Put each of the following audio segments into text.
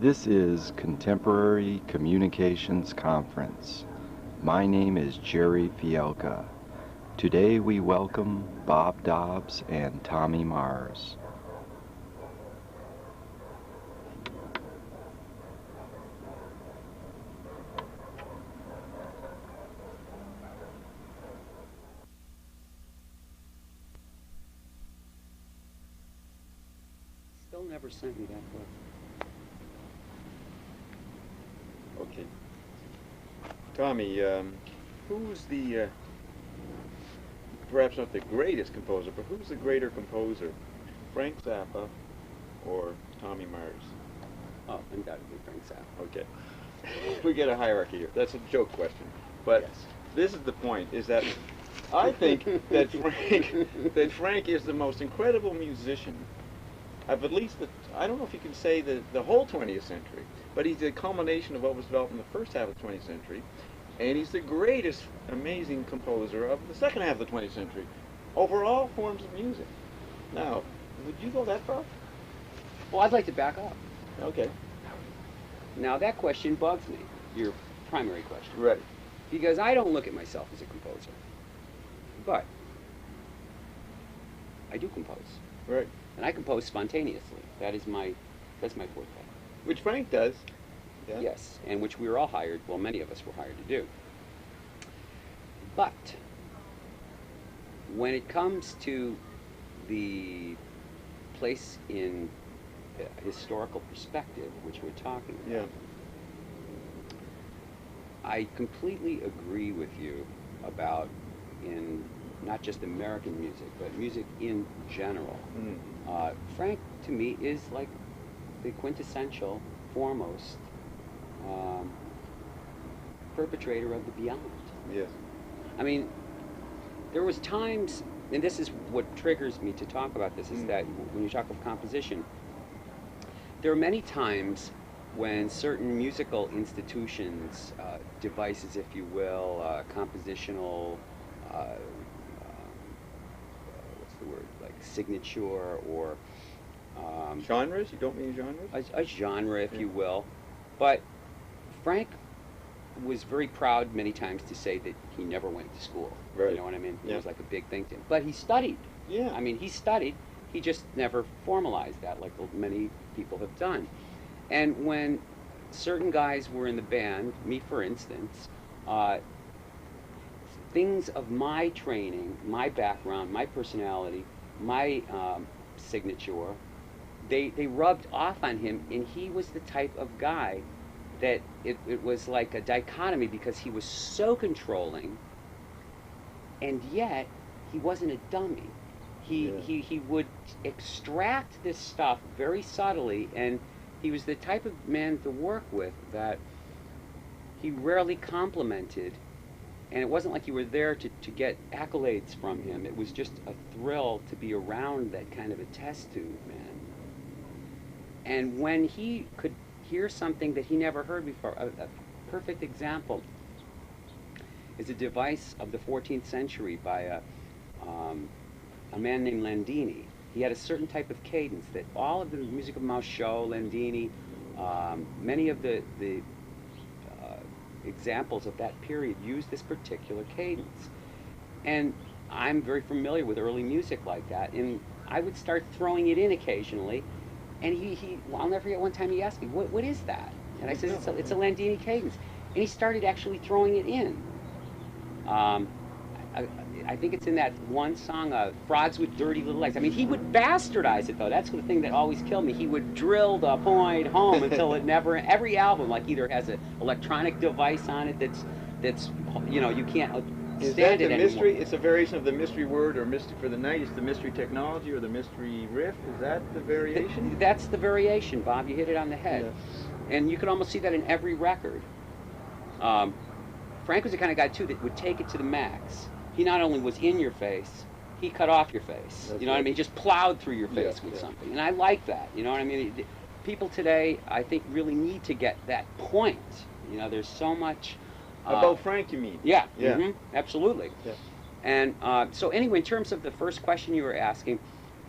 This is Contemporary Communications Conference. My name is Gerry Fialka. Today we welcome Bob Dobbs and Tommy Mars. Still never sent me that book. Okay. Tommy, who's the, perhaps not the greatest composer, but who's the greater composer? Frank Zappa or Tommy Mars? Oh, undoubtedly Frank Zappa. Okay. We get a hierarchy here. That's a joke question. But Yes. this is the point, is that I think that Frank is the most incredible musician of at least I don't know if you can say the whole 20th century, but he's the culmination of what was developed in the first half of the 20th century, and he's the greatest amazing composer of the second half of the 20th century over all forms of music. Now, would you go that far? Well, I'd like to back up. Okay. Now, that question bugs me, your primary question. Ready. Because I don't look at myself as a composer. But I do compose. Right. And I compose spontaneously. That's my forte. Which Frank does. Yeah. Yes, and which we were all hired, well, many of us were hired to do. But when it comes to the place in historical perspective, which we're talking about, Yeah. I completely agree with you about in not just American music, but music in general. Mm. Frank, to me, is like the quintessential, foremost perpetrator of the beyond. Yes. I mean, there was times, and this is what triggers me to talk about this, is that when you talk of composition, there are many times when certain musical institutions, devices, if you will, compositional, what's the word, like signature or Genres? You don't mean genres? a genre, if you will. But Frank was very proud many times to say that he never went to school. Right. You know what I mean? Yeah. It was like a big thing to him. But he studied. Yeah. I mean, he studied. He just never formalized that like many people have done. And when certain guys were in the band, me for instance, things of my training, my background, my personality, my signature, they rubbed off on him, and he was the type of guy that it was like a dichotomy, because he was so controlling, and yet he wasn't a dummy. He would extract this stuff very subtly, and he was the type of man to work with that he rarely complimented, and it wasn't like you were there to get accolades from him. It was just a thrill to be around that kind of a test tube, man. And when he could hear something that he never heard before, a perfect example is a device of the 14th century by a man named Landini. He had a certain type of cadence that all of the music of Mauchot, Landini, many of the examples of that period used this particular cadence. And I'm very familiar with early music like that, and I would start throwing it in occasionally, and I'll never forget one time he asked me, what is that? And I said, it's a Landini cadence. And he started actually throwing it in. I think it's in that one song, Frogs with Dirty Little Legs. I mean, he would bastardize it, though. That's the thing that always killed me. He would drill the point home until it never, every album, like, either has an electronic device on it that's you know, you can't Is stand that it the anymore. mystery? It's a variation of the mystery word or mystic for the night. It's the mystery technology or the mystery riff. Is that the variation? That's the variation, Bob. You hit it on the head. Yeah. And you can almost see that in every record. Frank was the kind of guy, too, that would take it to the max. He not only was in your face, he cut off your face. That's You know what I right. mean? He just plowed through your face Yeah, with yeah. something. And I like that. You know what I mean? People today, I think, really need to get that point. You know, there's so much... About Frank, you mean? Yeah, Yeah. Absolutely. Yeah. And so anyway, in terms of the first question you were asking,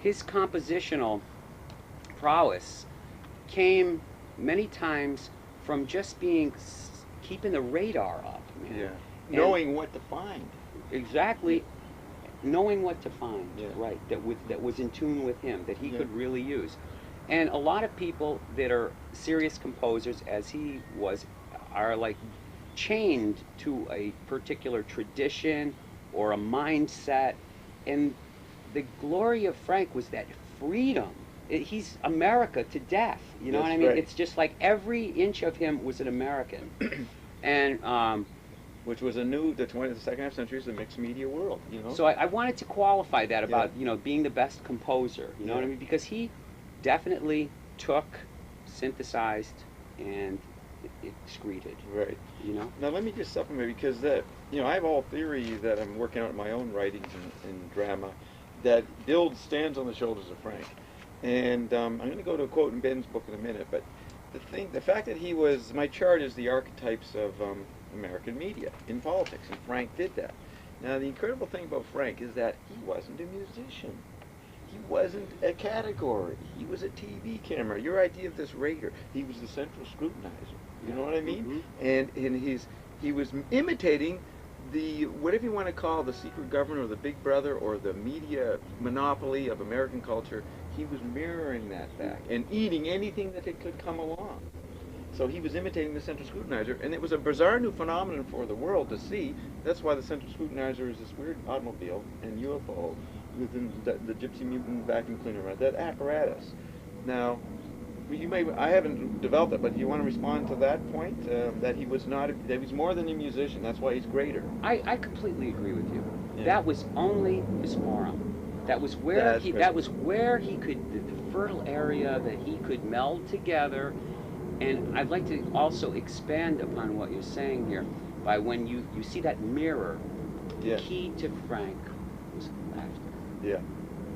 his compositional prowess came many times from just being keeping the radar up, man. Yeah. And Knowing what to find. exactly, knowing what to find, Yeah. right? That was in tune with him, that he Yeah. could really use. And a lot of people that are serious composers, as he was, are like chained to a particular tradition or a mindset. And the glory of Frank was that freedom. He's America to death. You know That's what I mean? right. It's just like every inch of him was an American. And Which was the second half century is a mixed media world, you know? so I wanted to qualify that about, Yeah. you know, being the best composer. You know what I Yeah. mean? Because he definitely took, synthesized, and excreted. Right. You know? Now let me just supplement, because I have all theory that I'm working out in my own writings in drama that stands on the shoulders of Frank. And I'm going to go to a quote in Ben's book in a minute, but the fact that my chart is the archetypes of American media in politics, and Frank did that. Now the incredible thing about Frank is that he wasn't a musician. He wasn't a category. He was a TV camera. Your idea of this raider, he was the central scrutinizer. You know what I mean? Mhm. And he was imitating the, whatever you want to call the secret government or the big brother or the media monopoly of American culture. He was mirroring that back and eating anything that it could come along. So he was imitating the central scrutinizer, and it was a bizarre new phenomenon for the world to see. That's why the central scrutinizer is this weird automobile and UFO within the gypsy mutant vacuum cleaner, right? That apparatus. Now, I haven't developed it, but do you want to respond to that point? That he was that he was more than a musician. That's why he's greater. I completely agree with you. Yeah. That was only his forum. That was where That's he. right. That was where he could, the fertile area that he could meld together. And I'd like to also expand upon what you're saying here by when you see that mirror. Yeah. The key to Frank was laughter. Yeah.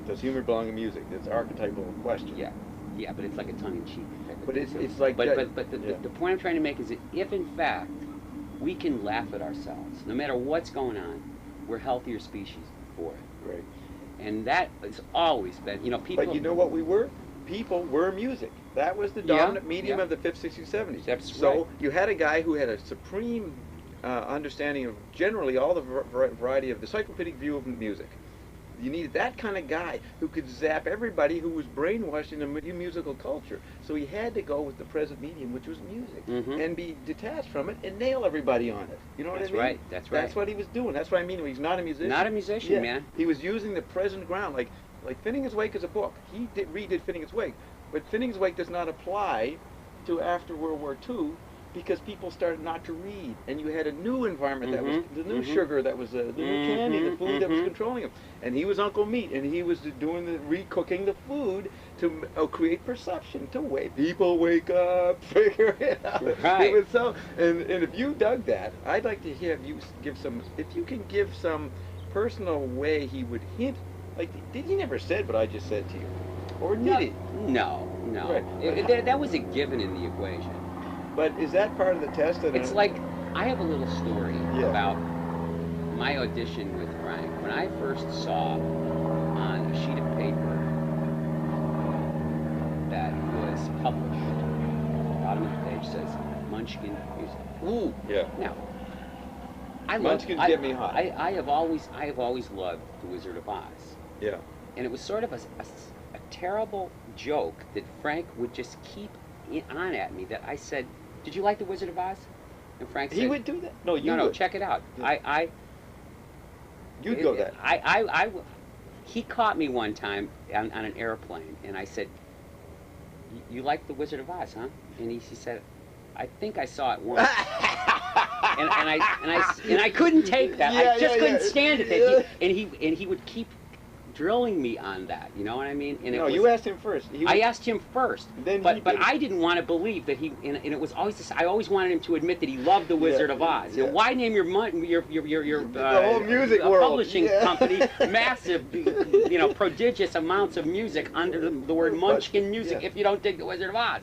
Does humor belong in music? That's an archetypal question. Yeah, yeah, but it's like a tongue-in-cheek type of But thing, it's too. like But that- the point I'm trying to make is that if in fact we can laugh at ourselves, no matter what's going on, we're healthier species for it. Right. And that has always been, people. But you know what we were? People were music. That was the dominant medium yeah. of the 50s, 60s, 70s. That's so right. you had a guy who had a supreme understanding of generally all the variety of the encyclopedic view of music. You needed that kind of guy who could zap everybody who was brainwashed in the musical culture. So he had to go with the present medium, which was music, Mhm. and be detached from it and nail everybody on it. You know what That's I mean? right, that's right. That's what he was doing. That's what I mean. He's not a musician. Not a musician, Yeah. man. He was using the present ground, like Finnegan's Wake is a book. He redid Finnegan's Wake, but Finnegan's Wake does not apply to after World War II because people started not to read, and you had a new environment that was the new sugar, that was the new candy, the food that was controlling him, and he was Uncle Meat, and he was doing the recooking the food to create perception, to people wake up, figure it out. Right. It was so, and if you dug that, I'd like to have you give some, if you can give some personal way he would hint. Like, he never said what I just said to you, or did he? No. Right. That was a given in the equation. But is that part of the test? It's like, I have a little story Yeah. about my audition with Frank. When I first saw on a sheet of paper that was published, the bottom of the page says, Munchkin music. Ooh, yeah. Now, Munchkins get me hot. I have always loved The Wizard of Oz. Yeah. And it was sort of a terrible joke that Frank would just keep on at me, that I said, did you like The Wizard of Oz? And Frank said, He would do that? No, you No, would. check it out. Yeah. You'd go that. He caught me one time on an airplane, and I said, you like The Wizard of Oz, huh? And he said, I think I saw it once. and I couldn't take that. I just couldn't stand it. That he would keep drilling me on that. You know what I mean? And You asked him first. I asked him first, Then but he did it. I didn't want to believe that he. And it was always this, I always wanted him to admit that he loved The Wizard of Oz. You know, yeah. why name your whole music world. publishing Yeah. company massive, prodigious amounts of music under the word Munchkin music yeah. if you don't dig The Wizard of Oz?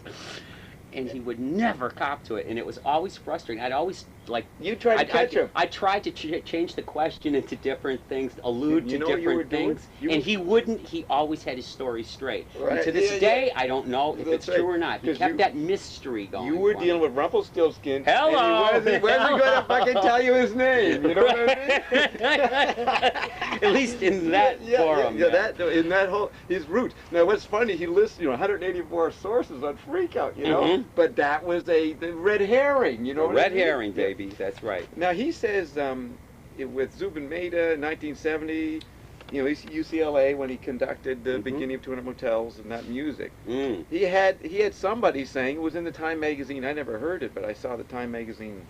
And he would never cop to it, and it was always frustrating. I'd always like You tried to catch him. I tried to change the question into different things, allude You to know what you were different doing? things, You and were- he wouldn't. He always had his story straight. Right, And to this yeah, day, yeah. I don't know if That's it's true right. or not. He 'Cause kept you- that mystery going. You were for dealing me. with Rumpelstiltskin. Hello. And he wasn't going to fucking tell you his name. You know what I mean? At least in that forum. Yeah, that in that whole his roots. Now, what's funny? He lists 184 sources on Freakout. Mhm. But that was the red herring. You know, what I Red mean? herring, Yeah. baby. That's right. Now he says with Zubin Mehta, 1970. He's UCLA when he conducted the Mhm. beginning of 200 Motels and that music. Mm. He had somebody saying, it was in the Time magazine, I never heard it, but I saw the Time magazine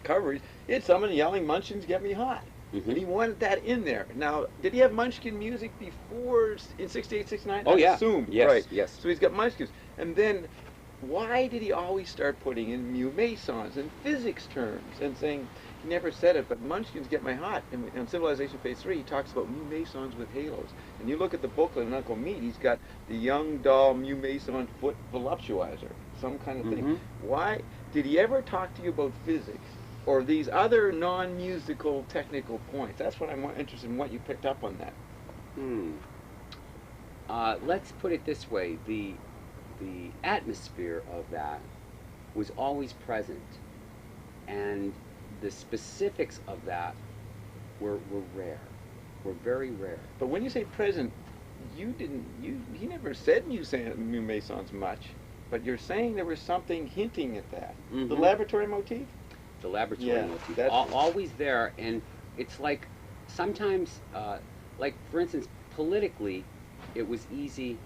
coverage. He had someone yelling, "Munchkins get me hot." Mhm. And he wanted that in there. Now, did he have Munchkin music before, in 68, 69? Oh, I yeah. assume. Yes, Right. yes. So he's got Munchkins. And then, why did he always start putting in mu mesons and physics terms and saying, he never said it, but Munchkins get my hot. And on Civilization Phase 3, he talks about mu mesons with halos. And you look at the booklet in Uncle Meat, he's got the young doll mu meson foot voluptuizer, some kind of thing. Mhm. Why did he ever talk to you about physics or these other non-musical technical points? That's what I'm more interested in, what you picked up on that. Let's put it this way: the atmosphere of that was always present, and the specifics of that were rare, were very rare. But when you say present, he never said mu mesons much, but you're saying there was something hinting at that. The Mhm. laboratory motif? The laboratory Yeah, motif, that's- always there, and it's like sometimes, like for instance, politically, it was easy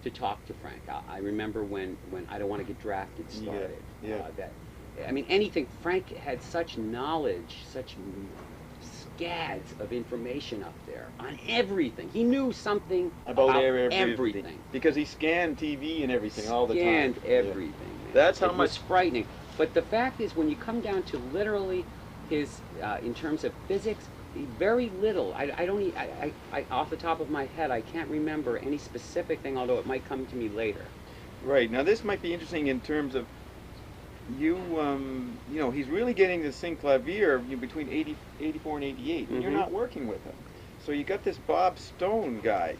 to talk to Frank. I remember when I Don't Want to Get Drafted started. Yeah. I mean, anything. Frank had such knowledge, such scads of information up there on everything. He knew something about everything. Because he scanned TV and everything all the time. Scanned Yeah. everything. Man. That's how it was much- frightening. But the fact is, when you come down to literally his, in terms of physics, very little. I off the top of my head, I can't remember any specific thing, although it might come to me later. Right. Now this might be interesting in terms of he's really getting the synclavier between 84 and 88, and you're Mhm. not working with him. So you got this Bob Stone guy,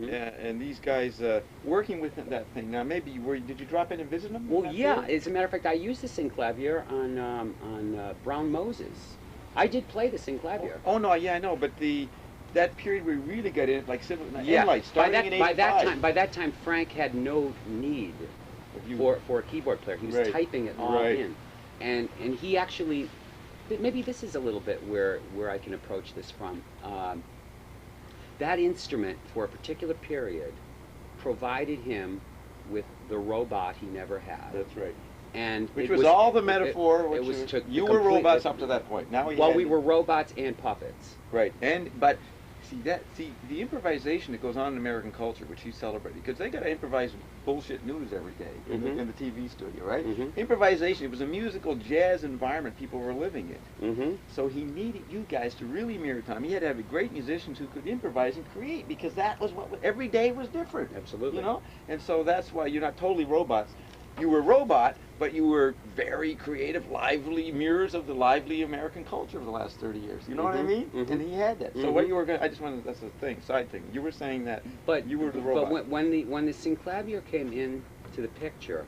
Mhm. and these guys working with that thing. Now maybe did you drop in and visit him? Well, yeah. As a matter of fact, I used the synclavier on Brown Moses. I did play the synclavier. Oh no, yeah, I know, but that period we really got in, like Yeah. Inlight, starting in 85. By that time, Frank had no need for a keyboard player. He was Right. typing it all Right. in, and he actually, maybe this is a little bit where I can approach this from. That instrument for a particular period provided him with the robot he never had. That's right. And Which it was all the it- metaphor. It, which was to you were complete- robots up to that point. Now we were robots and puppets. right, but see the improvisation that goes on in American culture, which he celebrated, because they got to improvise bullshit news every day Mhm. in the TV studio, right? Mhm. Improvisation. It was a musical jazz environment people were living in. Mm-hmm. So he needed you guys to really mirror time. He had to have great musicians who could improvise and create, because that was what every day was different. Absolutely. And so that's why you're not totally robots. You were robot, but you were very creative, lively mirrors of the lively American culture of the last 30 years. You know what I Mhm, mean? mhm. And he had that. So Mhm. what you were going, I just wanted, that's the thing, side thing. You were saying that, But you were the robot. But when the synclavier came in to the picture,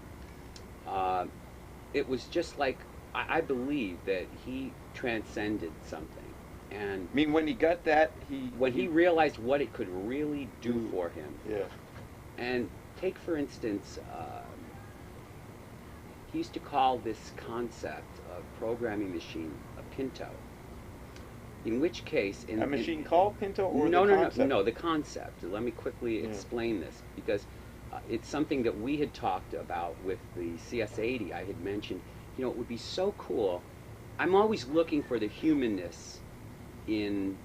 it was just like I believe that he transcended something, and I mean, when he got that, when he realized what it could really do for him. Yeah. And take for instance, he used to call this concept of programming machine a Pinto. In which case, A machine called Pinto or the concept? No, the concept. Let me quickly explain this, because it's something that we had talked about with the CS80. I had mentioned, it would be so cool. I'm always looking for the humanness in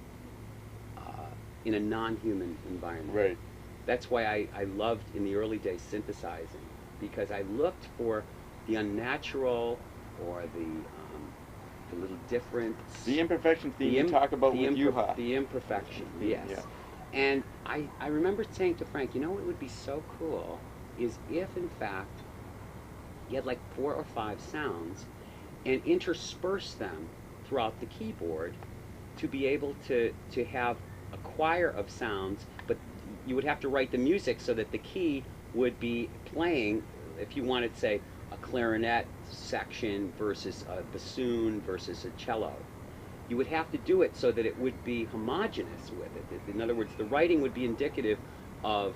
a non-human environment. Right. That's why I loved in the early days synthesizing, because I looked for the unnatural or the little difference. The imperfection theme you talk about with Yuha. The imperfection, yes. Yeah. And I remember saying to Frank, what would be so cool is if, in fact, you had like 4 or 5 sounds, and intersperse them throughout the keyboard to be able to have a choir of sounds, but you would have to write the music so that the key would be playing, if you wanted, say, a clarinet section versus a bassoon versus a cello. You would have to do it so that it would be homogeneous with it. In other words, the writing would be indicative of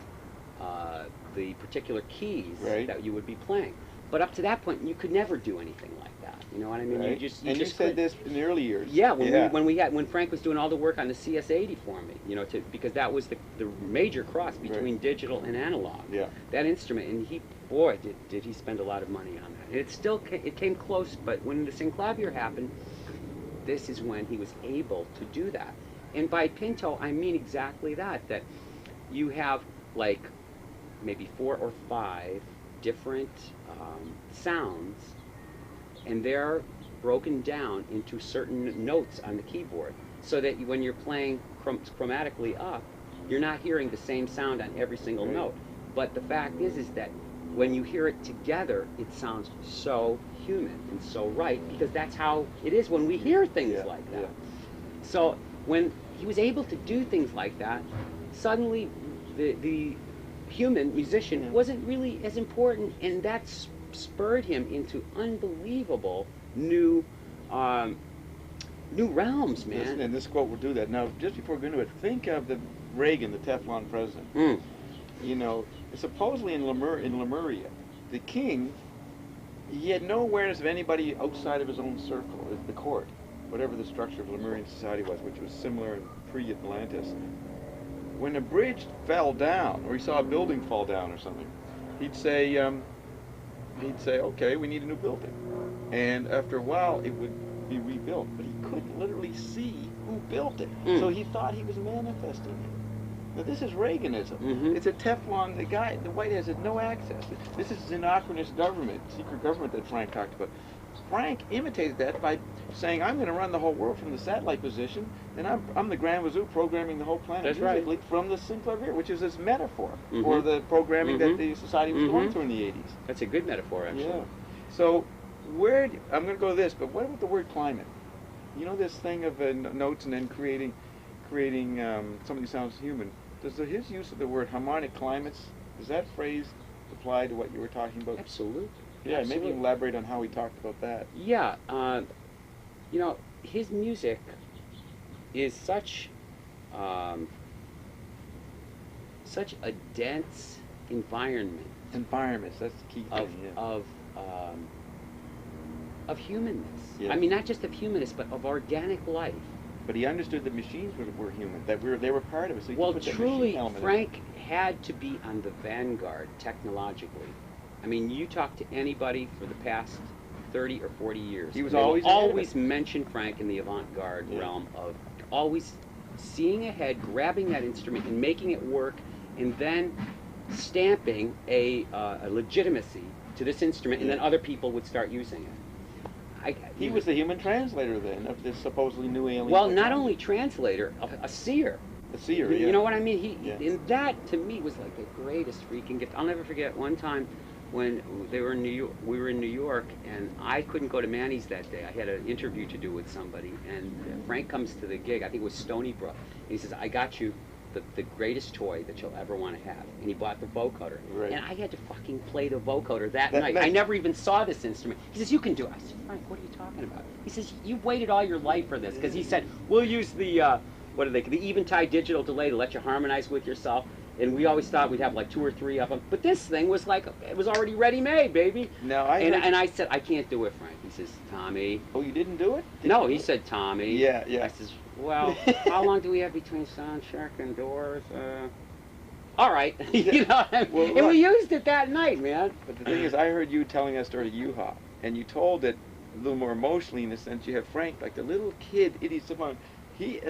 the particular keys that you would be playing. But up to that point, you could never do anything like that. You know what I mean? Right. You said this in the early years. Yeah, when Frank was doing all the work on the CS80 for me, you know, because that was the major cross between digital and analog. Yeah. That instrument, and boy, did he spend a lot of money on that. And it came close, but when the synclavier happened, this is when he was able to do that. And by Pinto, I mean exactly that. That you have like maybe 4 or 5 different sounds, and they're broken down into certain notes on the keyboard, so that when you're playing chromatically up, you're not hearing the same sound on every single note. But the fact is that when you hear it together, it sounds so human and so right, because that's how it is when we hear things like that. So when he was able to do things like that, suddenly the human musician wasn't really as important, and that spurred him into unbelievable new realms, man. And this quote will do that. Now, just before we go into it, think of Reagan, the Teflon president. You know, supposedly in Lemuria, the king, he had no awareness of anybody outside of his own circle, the court, whatever the structure of Lemurian society was, which was similar in pre-Atlantis. When a bridge fell down, or he saw a building fall down or something, he'd say, okay, we need a new building. And after a while, it would be rebuilt. But he couldn't literally see who built it. So he thought he was manifesting it. Now, this is Reaganism. It's a Teflon. The White House had no access. This is xenocratic government, secret government that Frank talked about. Frank imitated that by saying, I'm going to run the whole world from the satellite position, and I'm the Grand Wazoo programming the whole planet musically from the synclavier, which is this metaphor for the programming that the society was going through in the 80s. That's a good metaphor, actually. Yeah. So I'm going to go to this, but what about the word climate? You know this thing of notes and then creating something that sounds human. Does his use of the word harmonic climates, does that phrase apply to what you were talking about? Absolutely. Yeah, Absolutely. maybe elaborate on how he talked about that. Yeah, you know, his music is such a dense environment. Environments, that's the key thing. Of humanness. Yeah. I mean, not just of humanness, but of organic life. But he understood that machines were human, that they were part of it. So he Well, put that truly, machine element in. Frank had to be on the vanguard technologically. I mean, you talk to anybody for the past 30 or 40 years. He was they will always ahead of always it. mention Frank in the avant-garde realm of always seeing ahead, grabbing that instrument and making it work, and then stamping a legitimacy to this instrument, and then other people would start using it. He was the human translator then of this supposedly new alien. Well, not only translator, a seer. A seer, You know what I mean? Yeah. And that to me was like the greatest freaking gift. I'll never forget one time when we were in New York, and I couldn't go to Manny's that day. I had an interview to do with somebody, and Frank comes to the gig. I think it was Stony Brook. And he says, "I got you the greatest toy that you'll ever want to have." And he bought the vocoder. Right. And I had to fucking play the vocoder that night. I never even saw this instrument. He says, "You can do it." I said, "Frank, what are you talking about?" He says, "You've waited all your life for this." Because he said, "We'll use the the Eventide digital delay to let you harmonize with yourself." And we always thought we'd have like 2 or 3 of them. But this thing was like, it was already ready-made, baby. No, and I said, "I can't do it, Frank." He says, "Tommy." Oh, you didn't do it? No, he said, "Tommy." Yeah, yeah. I says, "Well, how long do we have between sound check and doors?" All right. You know what I mean? Well, and we used it that night, man. But the thing is, I heard you telling that story to U-Hop, and you told it a little more emotionally in the sense you have Frank, like the little kid, idiot, someone.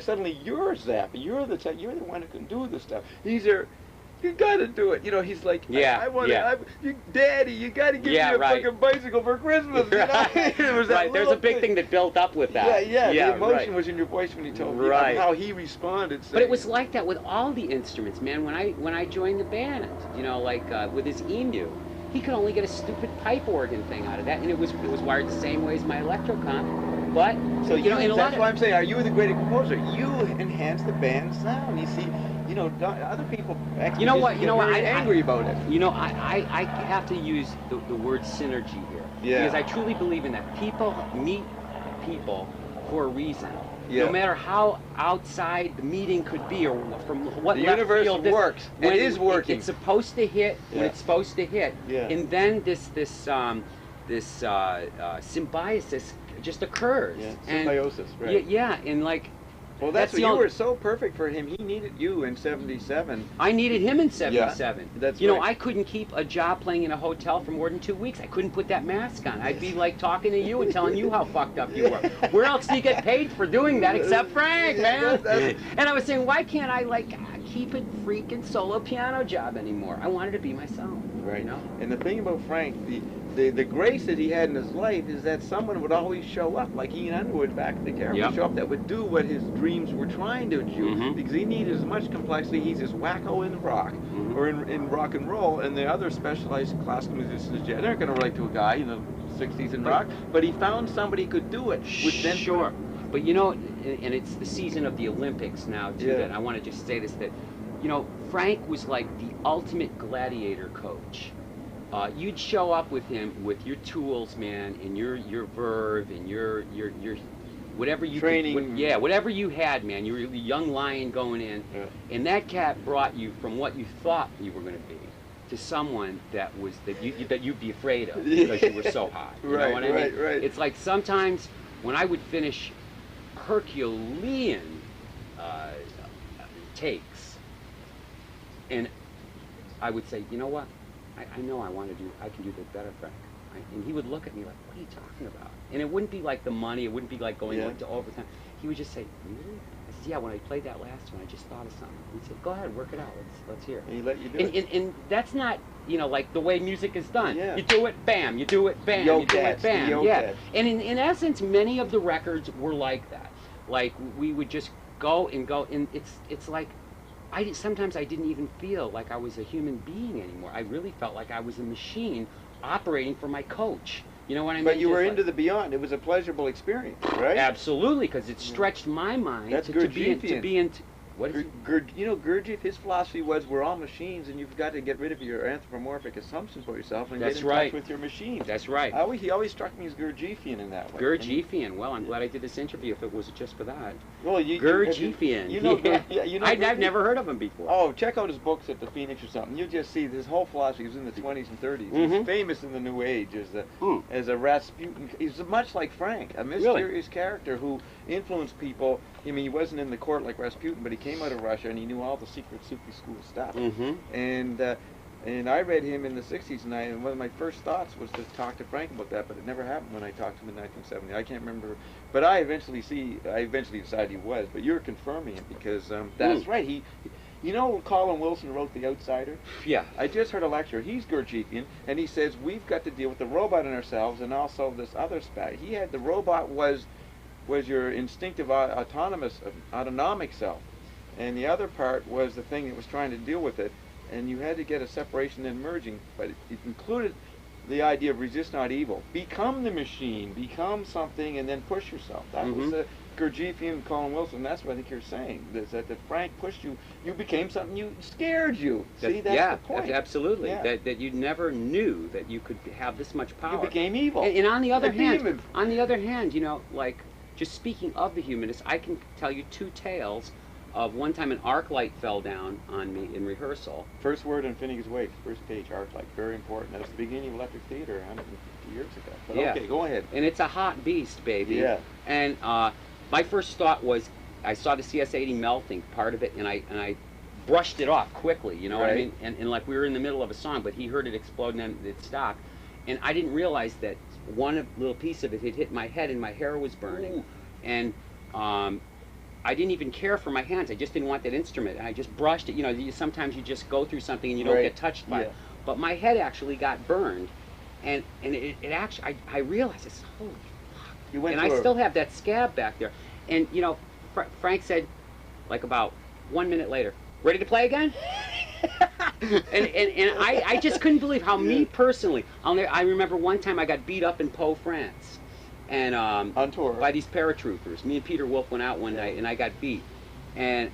Suddenly you're Zappa. You're the one who can do this stuff. You gotta do it. You know, he's like, Daddy, you gotta give me a fucking bicycle for Christmas. You know? It was that There's a big thing that built up with that. Yeah, the emotion was in your voice when you told me how he responded. But it was like that with all the instruments, man. When I joined the band, you know, like with his emu, he could only get a stupid pipe organ thing out of that, and it was wired the same way as my electrocomp. But So you know, in a lot that's of, why I'm saying, are you the greater composer? You enhance the band's sound. You see, you know, other people actually you know what, very angry about it. You know, I have to use the word synergy here, Yeah. because I truly believe in that. People meet people for a reason. Yeah. No matter how outside the meeting could be, or from what The left universe field works. when It is working. It's supposed to hit when Yeah. it's supposed to hit, Yeah. and then this symbiosis just occurs. Yeah, And symbiosis, right. Yeah, and like. Well, that's what the you only- were so perfect for him. He needed you in '77. I needed him in '77. that's you know, right. I couldn't keep a job playing in a hotel for more than 2 weeks. I couldn't put that mask on. I'd be like talking to you and telling you how fucked up you were. Where else do you get paid for doing that except Frank, man? And I was saying, why can't I like keep a freaking solo piano job anymore? I wanted to be myself. Right. You know? And the thing about Frank, the grace that he had in his life is that someone would always show up, like Ian Underwood back at the Gerry, Yep. would show up that would do what his dreams were trying to do, Mhm. because he needed as much complexity. He's as wacko in rock, Mhm. or in rock and roll, and the other specialized classical musicians, they aren't going to relate to a guy in the '60s in rock, but he found somebody who could do it, which then Sure. But you know, and it's the season of the Olympics now too, Yeah. that I want to just say this, that, you know, Frank was like the ultimate gladiator coach. You'd show up with him with your tools, man, and your verve and your whatever you Training. whatever you had, man. You were the young lion going in, Yeah. and that cat brought you from what you thought you were going to be to someone that you'd be afraid of because you were so hot. You know what I mean? Right. It's like sometimes when I would finish Herculean takes, and I would say, you know what? I know I can do this better, Frank. And he would look at me like, what are you talking about? And it wouldn't be like the money, it wouldn't be like going Yeah. to overtime. He would just say, really? I said, yeah, when I played that last one, I just thought of something. He said, go ahead, work it out, let's hear it. And he let you do And, it. and that's not, you know, like the way music is done. Yeah. You do it, bam. You do it, bam. Yo you do it, cats, the bam. yo Yeah. cats. And in essence, many of the records were like that. Like we would just go, and it's like sometimes I didn't even feel like I was a human being anymore. I really felt like I was a machine operating for my coach. You know what I mean? But you Just were like- into the beyond. It was a pleasurable experience, right? Absolutely, because it stretched my mind That's to be Gurdjieffian. into. What is it? You know, Gurdjieff, his philosophy was we're all machines, and you've got to get rid of your anthropomorphic assumptions for yourself and That's get in right. touch with your machine. That's right. He always struck me as Gurdjieffian in that way. Gurdjieffian. Well, I'm glad I did this interview if it was just for that. Well, Gurdjieffian. You know, Yeah. you know I've Gurdjieff? never heard of him before. Oh, check out his books at the Phoenix or something. You just see his whole philosophy was in the 20s and 30s. Mhm. He's famous in the New Age Hmm. as a Rasputin. He's much like Frank, a mysterious character who influenced people. I mean, he wasn't in the court like Rasputin, but he came out of Russia and he knew all the secret Sufi school stuff. Mm-hmm. And I read him in the 60s, and one of my first thoughts was to talk to Frank about that, but it never happened when I talked to him in 1970. I can't remember, but I eventually decided he was. But you're confirming it because that's right. You know, Colin Wilson wrote The Outsider. Yeah. I just heard a lecture. He's Gurdjieffian, and he says we've got to deal with the robot in ourselves, and also this other spec. He had the robot was your instinctive autonomic self, and the other part was the thing that was trying to deal with it. And you had to get a separation and merging, but it included the idea of resist not evil. Become the machine, become something, and then push yourself. That was the Gurdjieffian, Colin Wilson. That's what I think you're saying, is that Frank pushed you. You became something you scared you. See, that's the point. Absolutely. Yeah. That you never knew that you could have this much power. You became evil. And on the other A demon. hand, you know, like, just speaking of the humanists, I can tell you two tales of one time an arc light fell down on me in rehearsal. First word on Finnegan's Wake, first page, arc light, very important. That was the beginning of Electric Theater 150 years ago. But Yeah. okay, go ahead. And it's a hot beast, baby. Yeah. And my first thought was, I saw the CS-80 melting, part of it, and I brushed it off quickly, you know what I Right. mean? And like we were in the middle of a song, but he heard it explode and then it stopped. And I didn't realize that one little piece of it had hit my head and my hair was burning. Ooh. And I didn't even care for my hands. I just didn't want that instrument. And I just brushed it. You know, sometimes you just go through something and you don't Right. get touched by it. Yeah. But my head actually got burned. And it actually, I realized, it's holy fuck. You went And to I a- still have that scab back there. And, you know, Frank said, like about 1 minute later, ready to play again? And I just couldn't believe how me personally, I remember one time I got beat up in Pau, France, and on tour by these paratroopers. Me and Peter Wolf went out one night, and I got beat, and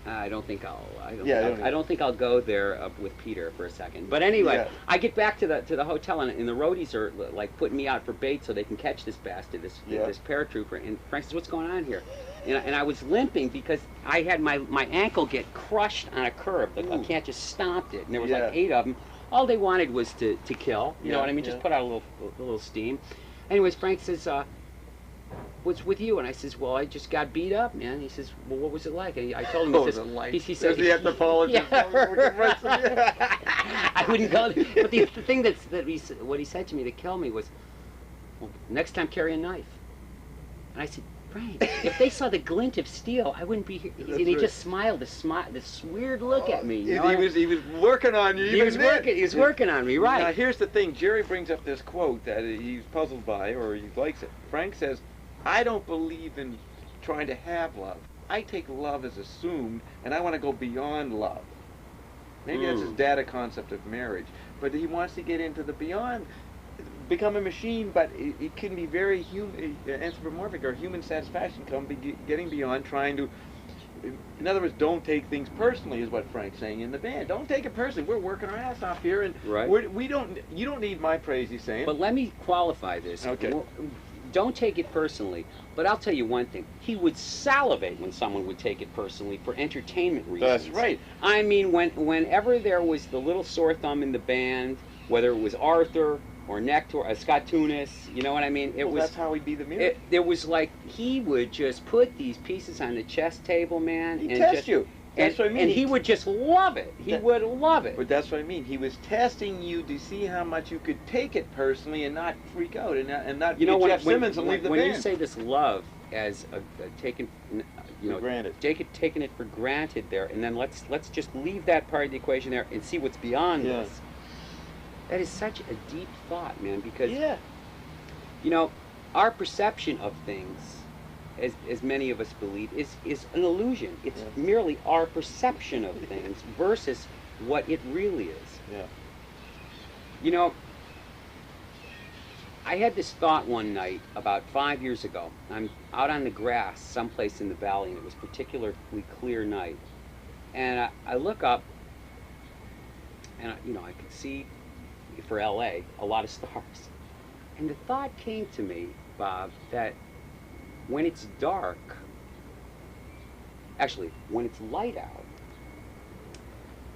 I don't think I don't think I'll go there with Peter for a second. But anyway, I get back to the hotel, and the roadies are like putting me out for bait so they can catch this bastard, this paratrooper. And Frank says, "What's going on here?" And I was limping because I had my ankle get crushed on a curb. The cat just stomped it, and there was like 8 of them. All they wanted was to kill. You know what I mean? Just put out a little steam. Anyways, Frank says, "What's with you?" And I says, "Well, I just got beat up, man." He says, "Well, what was it like?" And I told him, he said, "He had to apologize." I wouldn't go there. But the thing what he said to me to kill me was, "Well, next time carry a knife." And I said, "Frank, if they saw the glint of steel, I wouldn't be here." And he just smiled, this weird look at me. You know? He was working on you. He was working on me, right? Now here's the thing. Jerry brings up this quote that he's puzzled by, or he likes it. Frank says, "I don't believe in trying to have love. I take love as assumed, and I want to go beyond love." Maybe that's his data concept of marriage, but he wants to get into the beyond, become a machine, but it can be very anthropomorphic, or human satisfaction getting beyond trying to. In other words, don't take things personally, is what Frank's saying in the band. Don't take it personally. We're working our ass off here, and we don't. You don't need my praise, he's saying. But let me qualify this. Okay. Don't take it personally, but I'll tell you one thing. He would salivate when someone would take it personally for entertainment reasons. That's right. I mean, whenever there was the little sore thumb in the band, whether it was Arthur or Nectar or Scott Tunis, you know what I mean? That's how he'd be the music. It was like he would just put these pieces on the chess table, man. He'd test you. That's what I mean. And he would just love it. He would love it. But that's what I mean. He was testing you to see how much you could take it personally and not freak out and not be Jeff Simmons and leave the band. When you say this love as taken, granted, taking it for granted there, and then let's just leave that part of the equation there and see what's beyond this. That is such a deep thought, man. Because our perception of things, as many of us believe, is an illusion. It's merely our perception of things versus what it really is. Yeah. You know, I had this thought one night about 5 years ago. I'm out on the grass someplace in the valley, and it was a particularly clear night. And I look up, and I could see, for LA, a lot of stars. And the thought came to me, Bob, that when it's dark, actually, when it's light out,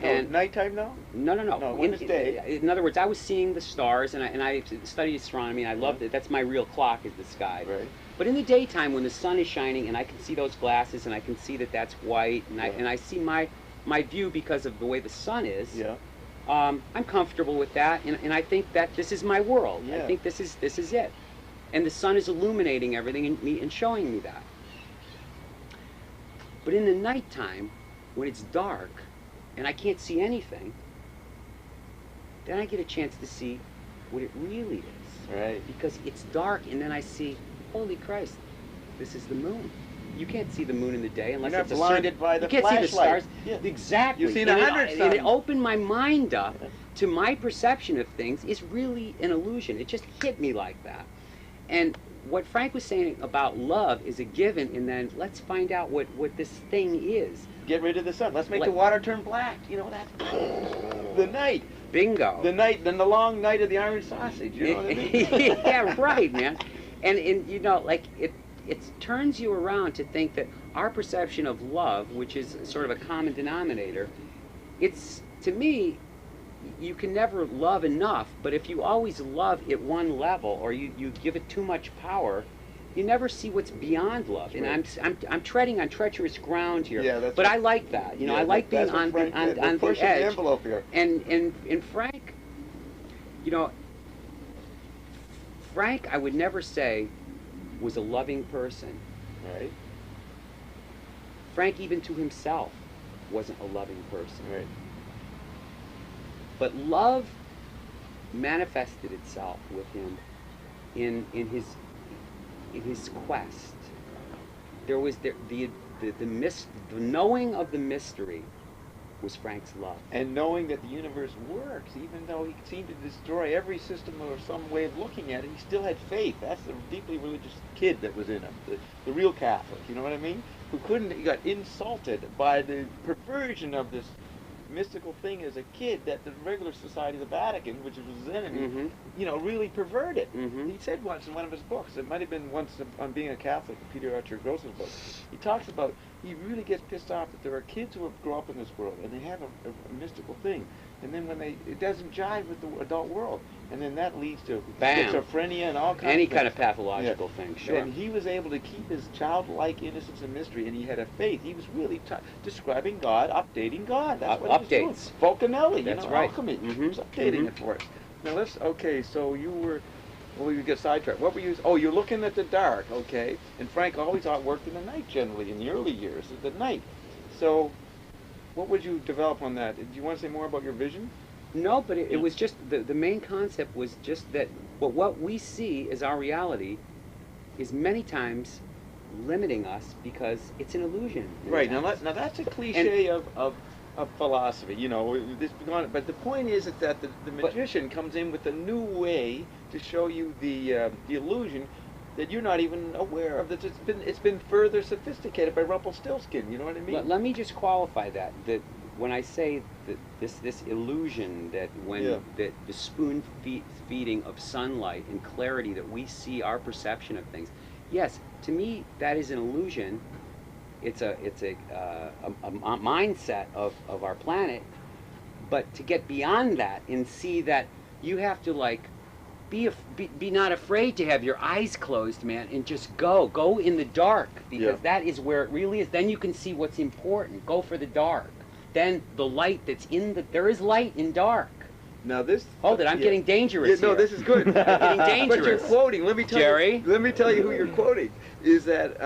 and nighttime now? No. When it's day. In other words, I was seeing the stars, and I studied astronomy, and I loved it. That's my real clock, is the sky. Right. But in the daytime, when the sun is shining, and I can see those glasses, and I can see that that's white, and I see my view because of the way the sun is. Yeah. I'm comfortable with that, and I think that this is my world. Yeah. I think this is it. And the sun is illuminating everything and showing me that. But in the nighttime, when it's dark and I can't see anything, then I get a chance to see what it really is. Right. Because it's dark, and then I see, holy Christ, this is the moon. You can't see the moon in the day unless You're not it's blinded by the You can't see the flashlight. stars. Yeah. Exactly. You've seen 100 and it opened my mind up to my perception of things is really an illusion. It just hit me like that. And what Frank was saying about love is a given, and then let's find out what this thing is. Get rid of the sun. Let's make the water turn black. You know that? The night. Bingo. The night, then the long night of the iron sausage. You know what I mean? Yeah, right, man. And it turns you around to think that our perception of love, which is sort of a common denominator, it's, to me, you can never love enough, but if you always love at one level, or you give it too much power, you never see what's beyond love. Right. And I'm treading on treacherous ground here. Yeah, that's but right. I like that. I like being on the edge. The envelope here. And Frank, Frank, I would never say was a loving person. Right. Frank, even to himself, wasn't a loving person. Right. But love manifested itself with him in his quest. There was the knowing of the mystery was Frank's love. And knowing that the universe works, even though he seemed to destroy every system or some way of looking at it, he still had faith. That's the deeply religious kid that was in him, the real Catholic, you know what I mean? Who he got insulted by the perversion of this mystical thing as a kid that the regular Society of the Vatican, which was his enemy, you know, really perverted. He said once in one of his books, it might have been once on Being a Catholic, Peter Archer Gross's book, he talks about, he really gets pissed off that there are kids who have grown up in this world and they have a mystical thing, and then when it doesn't jive with the adult world, and then that leads to schizophrenia and all kinds Any of kind of pathological thing, sure. And he was able to keep his childlike innocence and mystery, and he had a faith. He was really describing God, updating God. That's what he was doing. Volcanelli, That's you know, right. alchemy. He was updating it for us. Now okay, so you were, well, you get sidetracked. What were you, you're looking at the dark, okay. And Frank always worked in the night generally, in the early years, at the night. So what would you develop on that? Do you want to say more about your vision? No, but it was just, the main concept was just that what we see as our reality is many times limiting us because it's an illusion. Right, now that's a cliche of philosophy, you know, but the point is that the magician comes in with a new way to show you the illusion that you're not even aware of. That it's been further sophisticated by Rumpelstiltskin, you know what I mean? Let me just qualify that when I say that this illusion that that the spoon feeding of sunlight and clarity that we see our perception of things, yes, to me that is an illusion. It's a mindset of our planet, but to get beyond that and see that you have to be not afraid to have your eyes closed, man, and just go in the dark, because that is where it really is. Then you can see what's important. Go for the dark. Then the light that's there is light in dark. Now this. Hold it, I'm getting dangerous. No, this is good. I'm getting dangerous. But you're quoting. Let me tell Gerry? you. Let me tell you who you're quoting. Is that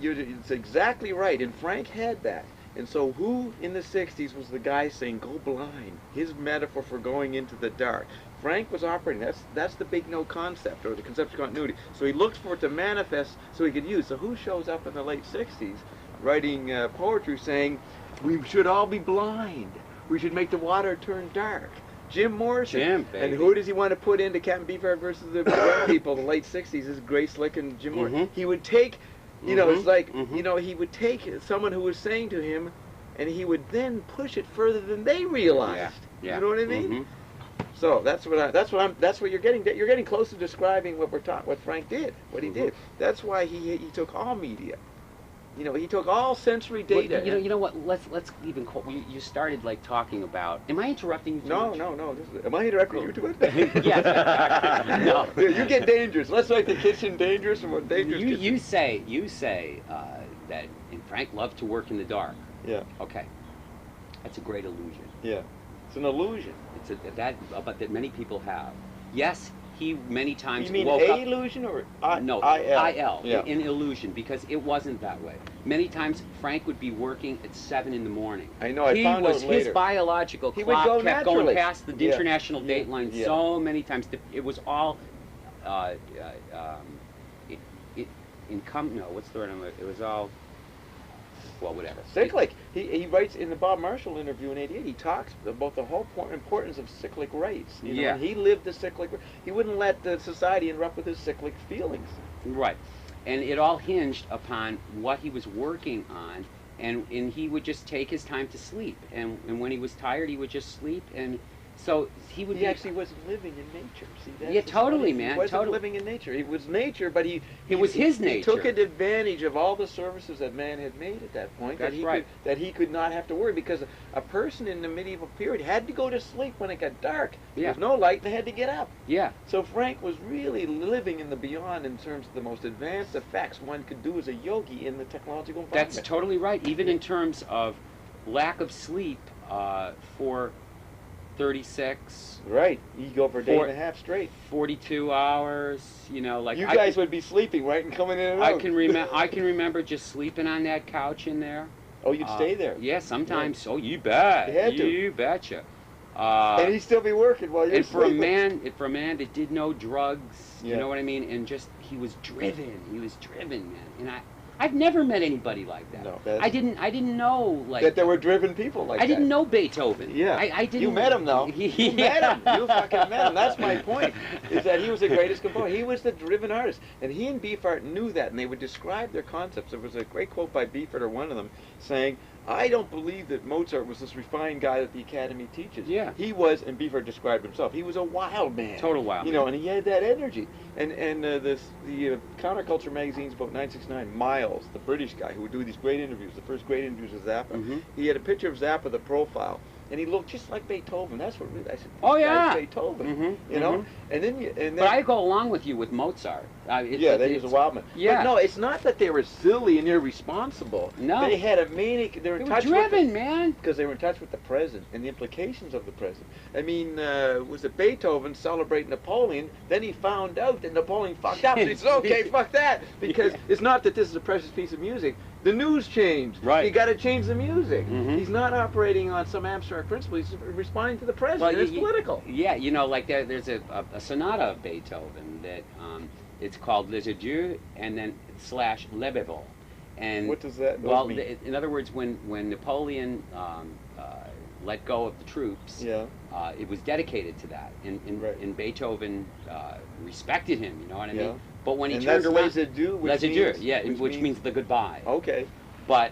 it's exactly right, and Frank had that. And so who in the 60s was the guy saying go blind? His metaphor for going into the dark. Frank was operating. That's the big no concept, or the concept of continuity. So he looked for it to manifest so he could use. So who shows up in the late 60s writing poetry saying we should all be blind? We should make the water turn dark. Jim Morrison. Jim, baby. And who does he want to put into Captain Beefheart versus the Red People, the late 60s? Is Grace Slick and Jim Morrison. He would take, you know, it's like, you know, he would take someone who was saying to him, and he would then push it further than they realized. You know what I mean? So that's what you're getting. You're getting close to describing what Frank did, what he did. That's why he took all media. You know, he took all sensory data. Well, you know what? Let's even you started talking about. Am I interrupting you? No. Am I interrupting you to it? Yes. No. You get dangerous. Let's make the kitchen dangerous and what dangerous. You say that Frank loved to work in the dark. Yeah. Okay. That's a great illusion. Yeah. It's an illusion. But that many people have. Yes. He many times you mean woke up. illusion or no, IL? In illusion, because it wasn't that way. Many times Frank would be working at 7 in the morning. I know. I found out later. His biological clock kept going past the international date line so many times. It was all what's the word? It was all. Well, whatever. Cyclic. He writes in the Bob Marshall interview in '88. He talks about the whole importance of cyclic rates. You know, he lived the cyclic. He wouldn't let the society interrupt with his cyclic feelings. Right, and it all hinged upon what he was working on, and he would just take his time to sleep, and when he was tired, he would just sleep, and so he would. He actually wasn't living in nature. See, that's totally, man. He wasn't living in nature. It was nature, but it was his nature. He took advantage of all the services that man had made at that point. That's that he could not have to worry, because a person in the medieval period had to go to sleep when it got dark. There was no light, and they had to get up. Yeah. So Frank was really living in the beyond in terms of the most advanced effects one could do as a yogi in the technological environment. That's totally right. Even in terms of lack of sleep for 36. Right. You go for a day and a half straight. 42 hours. You know, you guys would be sleeping, right, and coming in and out. I can remember just sleeping on that couch in there. Oh, you'd stay there. Yeah, sometimes. Yeah. Oh, you bet. You had to. You betcha. And he'd still be working while you're sleeping. And for a man that did no drugs, you know what I mean, and just he was driven, man. And I've never met anybody like that. No, I didn't know like that there were driven people like that. I didn't know Beethoven. Yeah, I didn't. You met him though. You met him. You fucking met him. That's my point. Is that he was the greatest composer. He was the driven artist, and he and Beefheart knew that, and they would describe their concepts. There was a great quote by Beefheart, or one of them, saying, "I don't believe that Mozart was this refined guy that the Academy teaches. Yeah. He was," and Beefheart described himself, he was a wild man. Total wild You know, man. and he had that energy. And the counterculture magazines about 969, Miles, the British guy who would do these great interviews, the first great interviews with Zappa, he had a picture of Zappa, the profile, and he looked just like Beethoven. That's what really, I said, Oh, "This yeah. guy's Beethoven." You know, and then. But I go along with you with Mozart. Yeah, he was a wild man. Yeah. But no, it's not that they were silly and irresponsible. No. They had a manic. They were in They touch were driven, with man. because they were in touch with the present and the implications of the present. I mean, was it Beethoven celebrating Napoleon? Then he found out that Napoleon fucked up. And he said, "Okay, fuck that," because it's not that this is a precious piece of music. The news changed. Right. You got to change the music. He's not operating on some abstract principle. He's responding to the present. Well, and it's political. Yeah, you know, like there's a sonata of Beethoven that it's called Les Adieux and then slash Le Bévol. And What does that well, mean? in other words, when Napoleon let go of the troops, Yeah. it was dedicated to that, Right. and Beethoven respected him. You know what I mean? Yeah. But when he And turned that's around, Les Adieux, which Les Adieux, means- yeah, which means the goodbye. Okay. But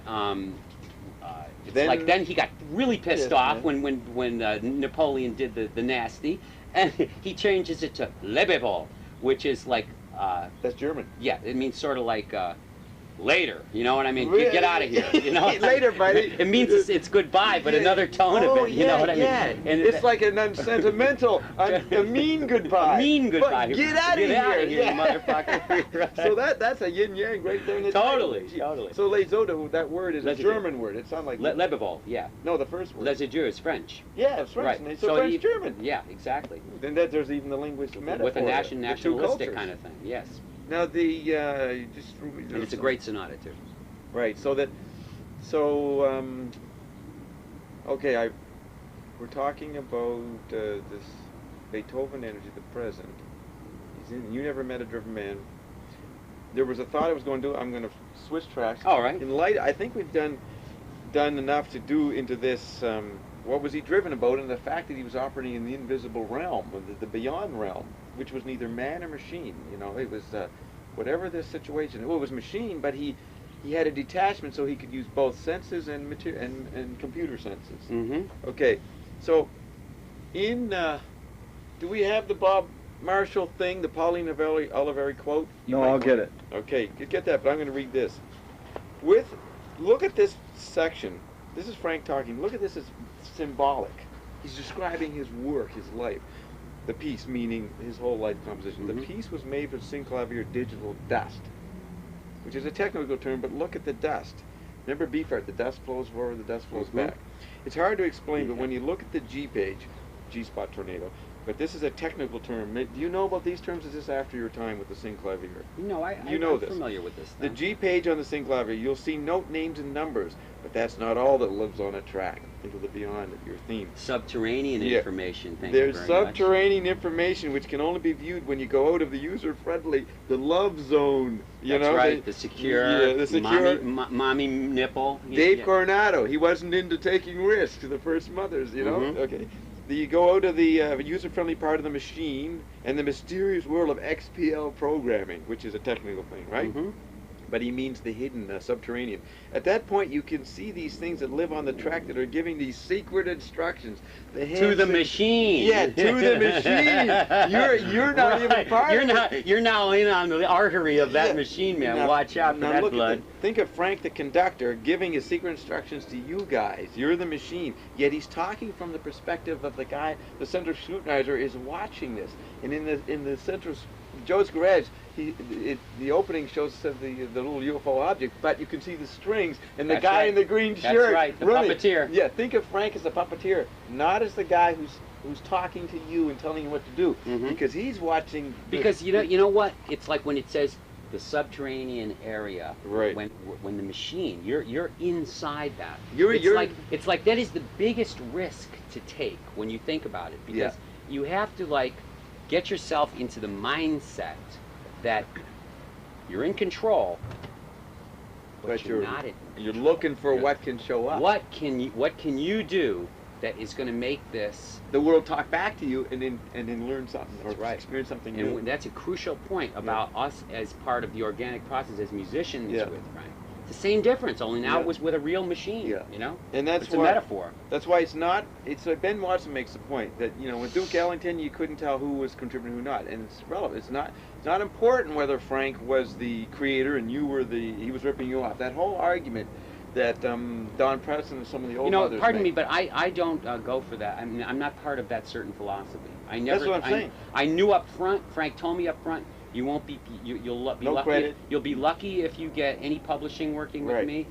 it's Then- like then he got really pissed Yeah, off yeah. when Napoleon did the nasty, and he changes it to Le Bévol, which is like That's German. yeah, it means sort of like later. You know what I mean? Really? Get out of here. You know Later, buddy. It means it's goodbye, but another tone of it. You know what I mean? And it's like an unsentimental, a mean goodbye. mean goodbye. But get out of Get out here, of here, yeah. you motherfucker. So that's a yin yang right there. In its Totally, language. totally. So les autres, that word is Les a adieux. German word. It sounds like Le Bévol, yeah. no, the first word. Les Adieux is French. Yeah, it's French. Right. And it's So French he- German. Yeah, exactly. Then there's even the linguistic metaphor. With a there, the two nationalistic cultures. kind of thing. Yes. Now the And it's a great sonata too. Right. Okay. We're talking about this Beethoven energy, the present. You never met a driven man. There was a thought I was going to do. I'm going to switch tracks. All right. In light, I think we've done enough to do into this. What was he driven about, and the fact that he was operating in the invisible realm, or the beyond realm, which was neither man or machine. You know, it was whatever the situation. Well, it was machine, but he had a detachment, so he could use both senses and and computer senses. Mm-hmm. Okay, so do we have the Bob Marshall thing, the Pauline Oliveri quote? No, I'll get it. Okay, you get that, but I'm going to read this. Look at this section. This is Frank talking. Look at this as symbolic. He's describing his work, his life. The piece, meaning his whole life composition. Mhm. The piece was made with synclavier digital dust, which is a technical term, but look at the dust. Remember Beefheart, the dust flows forward, the dust flows Mhm. back. It's hard to explain, but when you look at the G page, G-spot tornado, but this is a technical term. Do you know about these terms? Is this after your time with the synclavier? No, You know I'm this. familiar with this. The Thing. G page on the synclavier, you'll see note names and numbers, but that's not all that lives on a track. Think of the beyond of your theme. Subterranean Yeah. information. Thank There's you very much. subterranean information which can only be viewed when you go out of the user-friendly, the love zone. You That's know, right. The secure. Yeah, the secure. Mommy nipple. Dave Yeah. Coronado, he wasn't into taking risks. The first mothers, you know. Mhm. Okay. You go out of the user-friendly part of the machine and the mysterious world of XPL programming, which is a technical thing, right? Mhm. But he means the hidden, subterranean. At that point, you can see these things that live on the track that are giving these secret instructions. To the handshake- machine. Yeah, to the machine. You're not even part You're of not. it. You're now in on the artery of that Yeah. machine, man. Now- Watch out for now that look at blood. Think of Frank the conductor giving his secret instructions to you guys. You're the machine. Yet he's talking from the perspective of the guy, the central scrutinizer is watching this. And in the central, Joe's garage, the opening shows the little UFO object, but you can see the strings and the That's guy right. in the green That's shirt right, the running. puppeteer. Yeah, think of Frank as a puppeteer, not as the guy who's talking to you and telling you what to do, Mhm. because he's watching. Because you know what? It's like when it says the subterranean area. Right. When the machine, you're inside that. You're- It's like that is the biggest risk to take when you think about it, because you have to like get yourself into the mindset that you're in control, but you're not at. You're looking for what can show up. What can you do that is going to make this the world talk back to you and then learn something or right. experience something and new. That's a crucial point about us as part of the organic process as musicians Yeah. with Frank. It's the same difference, only now Yeah. it was with a real machine. Yeah. You know, And that's it's a why, metaphor. That's why it's not. It's like Ben Watson makes the point that with Duke Ellington you couldn't tell who was contributing who not, and it's relevant. It's not important whether Frank was the creator and he was ripping you off. That whole argument that Don Preston and some of the old others pardon me, make. but I don't go for that. I mean, I'm not part of that certain philosophy. I never. That's what I'm saying. I knew up front. Frank told me up front. You won't be. You'll be No lucky. credit. You'll be lucky if you get any publishing working with Right. me.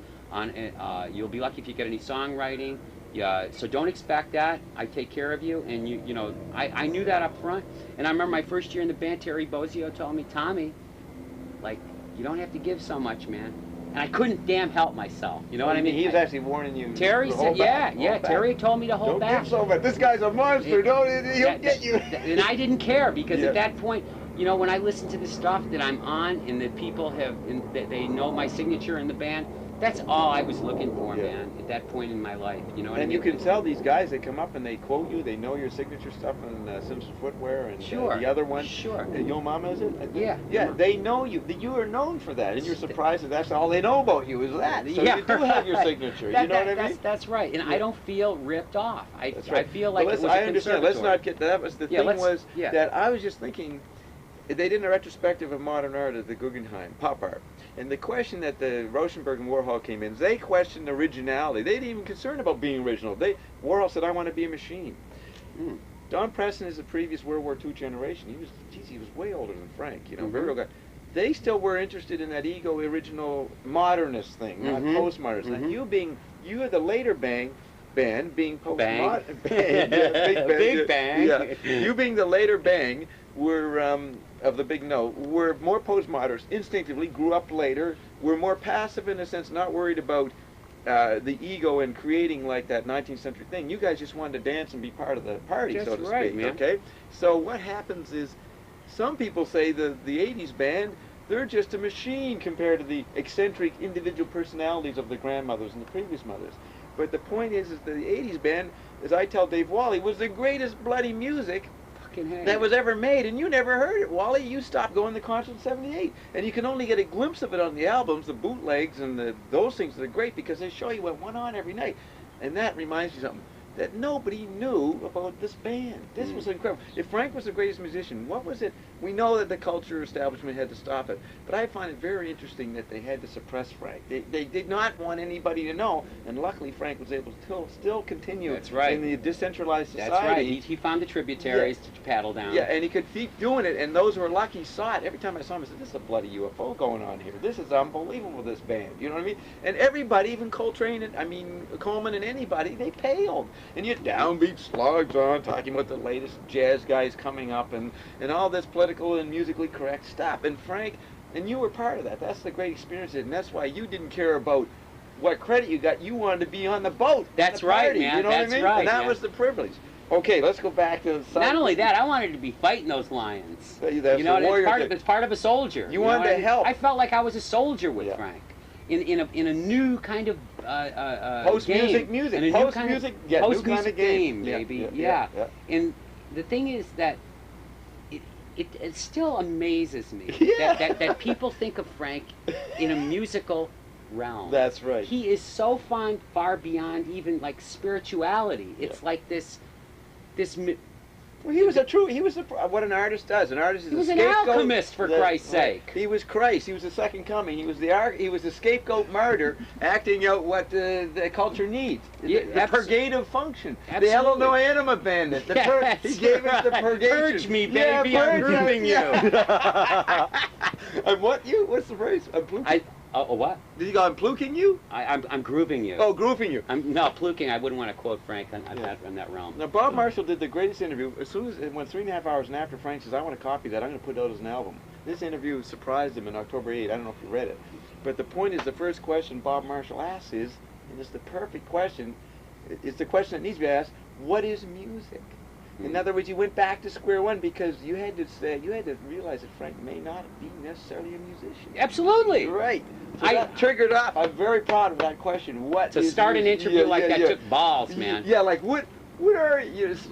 You'll be lucky if you get any songwriting. Yeah. So don't expect that. I take care of you, and I knew that up front. And I remember my first year in the band. Terry Bozzio told me, Tommy, like you don't have to give so much, man. And I couldn't damn help myself. You know what I mean? He was actually warning you. Terry to said, hold back, hold back. Terry told me to hold Don't back. give so much. This guy's a monster. He'll get you. And I didn't care because Yeah. at that point, when I listen to the stuff that I'm on and that people that they know my signature in the band, that's all I was looking for, Yeah. man, at that point in my life. You know what I And mean? you can tell these guys, they come up and they quote you, they know your signature stuff on Simpson Footwear and Sure. the other one. Sure. Yo Mama, is it? Yeah. Yeah, they know you. You are known for that, and you're surprised that that's all they know about you is that. So Yeah, you do have your right. signature, you know what I mean? That's right, and Yeah. I don't feel ripped off. That's I right. feel like But it was I a understand. Let's conservatory. not get that. Was the Yeah, thing let's- was yeah. that I was just thinking, they did a retrospective of modern art at the Guggenheim, pop art. And the question that the Rauschenberg and Warhol came in, they questioned originality. They didn't even concern about being original. Warhol said, I want to be a machine. Mm. Don Preston is the previous World War II generation. He was way older than Frank, very Mhm. old guy. They still were interested in that ego original modernist thing, not Mhm. postmodernist. Mhm. You are the later band being Bang. postmodern. Big Bang. Yeah. You being the later bang were of the big no, were more postmodernists, instinctively grew up later, were more passive in a sense, not worried about the ego and creating like that 19th century thing. You guys just wanted to dance and be part of the party, That's so to right, speak. man. Okay. So what happens is, some people say the '80s band, they're just a machine compared to the eccentric individual personalities of the grandmothers and the previous mothers. But the point is the '80s band, as I tell Dave Wally, was the greatest bloody music that was ever made, and you never heard it, Wally. You stopped going to concerts in '78, and you can only get a glimpse of it on the albums, the bootlegs, and those things that are great because they show you what went on every night. And that reminds you something that nobody knew about this band. This was incredible. If Frank was the greatest musician, what was it? We know that the culture establishment had to stop it, but I find it very interesting that they had to suppress Frank. They did not want anybody to know, and luckily Frank was able to still continue That's right. in the decentralized society. That's right. He found the tributaries to paddle down. Yeah, and he could keep doing it, and those who were lucky saw it. Every time I saw him, I said, this is a bloody UFO going on here. This is unbelievable, this band. You know what I mean? And everybody, even Coltrane, Coleman and anybody, they paled. And you downbeat slugs on, talking about the latest jazz guys coming up and all this political and musically correct stuff. And Frank, and you were part of that. That's the great experience, and that's why you didn't care about what credit you got. You wanted to be on the boat. That's the right, party, man. You know That's what I mean? right, And that man. was the privilege. Okay, let's go back to the Not only that, I wanted to be fighting those lions. That's You the know, warrior thing. it's part of a soldier. You know wanted what to I mean? help. I felt like I was a soldier with Yeah. Frank. In a new kind of Post-music game. music. In a new Post-music, kind of, yeah, new post-music kind of game. baby. Yeah. And the thing is that it still amazes me Yeah. that people think of Frank in a musical realm. That's right. He is so far beyond even like spirituality. It's like this. Well, what an artist does. An artist is He was a an scapegoat. alchemist, for Christ's Right. sake. He was Christ. He was the second coming. He was the scapegoat martyr, acting out what the culture needs. Yeah, the purgative function. Absolutely. The Hello Anima bandit. He gave us the purgation. Purge me, Yeah, baby. I'm purge grooving you. And what's the phrase? I'm pluking. What? Did you go, I'm pluking you? I'm grooving you. Oh, grooving you. No, pluking. I wouldn't want to quote Frank on that realm. Now, Bob Marshall did the greatest interview. As soon as it went 3.5 hours, and after Frank says, I want to copy that, I'm going to put it out as an album. This interview surprised him on October 8. I don't know if you read it. But the point is, the first question Bob Marshall asks is, and it's the perfect question, it's the question that needs to be asked, what is music? In other words, you went back to square one because you had to realize that Frank may not be necessarily a musician. Absolutely. Right. So that triggered off. I'm very proud of that question. What to start an interview like that took balls, man. Yeah, like what are you? It's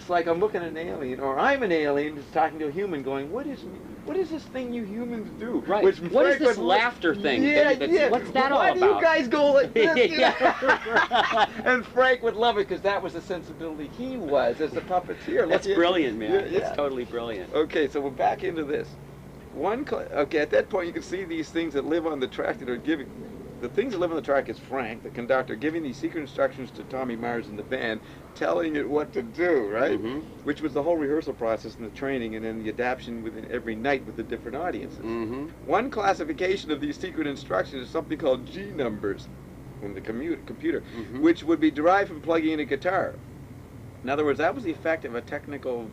like I'm looking at an alien, or I'm an alien just talking to a human, going, what is this thing you humans do? Right. Which what is this laughter thing? Yeah. What's that all about? Why do you guys go like this? You know? And Frank would love it because that was the sensibility he was as a puppeteer. That's brilliant, man. Yeah. That's totally brilliant. Okay, so we're back into this. Okay, at that point you can see these things that live on the track that are giving. The things that live on the track is Frank, the conductor, giving these secret instructions to Tommy Mars and the band, telling it what to do, right? Mm-hmm. Which was the whole rehearsal process and the training and then the adaptation within every night with the different audiences. Mm-hmm. One classification of these secret instructions is something called G numbers from the computer, Mm-hmm. which would be derived from plugging in a guitar. In other words, that was the effect of a technical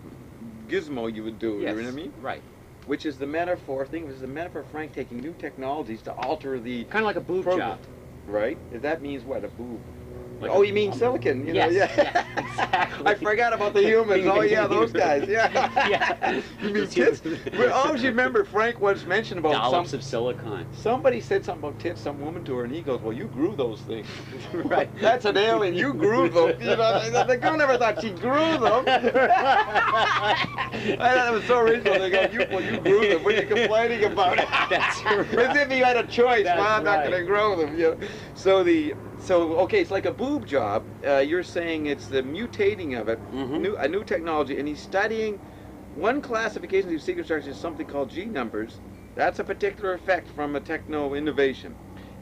gizmo you would do, Yes. you know what I mean? Right. Which is the metaphor, Frank taking new technologies to alter the Kind of like a boob program. job. Right? That means what? A boob. Like Oh, you mean silicon? You know, Yes, yeah. yes, exactly. I forgot about the humans. Oh, yeah, those guys. Yeah. Yeah. You mean tits? But always remember, Frank once mentioned about Dollops of silicon. somebody said something about tits, some woman to her, and he goes, "Well, you grew those things." Right. That's an alien. You grew them. You know, the girl never thought she grew them. I thought it was so original. They go, you grew them. What are you complaining about? That's right. As if you had a choice. That's Well, I'm not right. going to grow them. You know? So okay, it's like a boob job. You're saying it's the mutating of it, Mhm. a new technology, and he's studying one classification of these secret structures is something called G numbers. That's a particular effect from a techno innovation.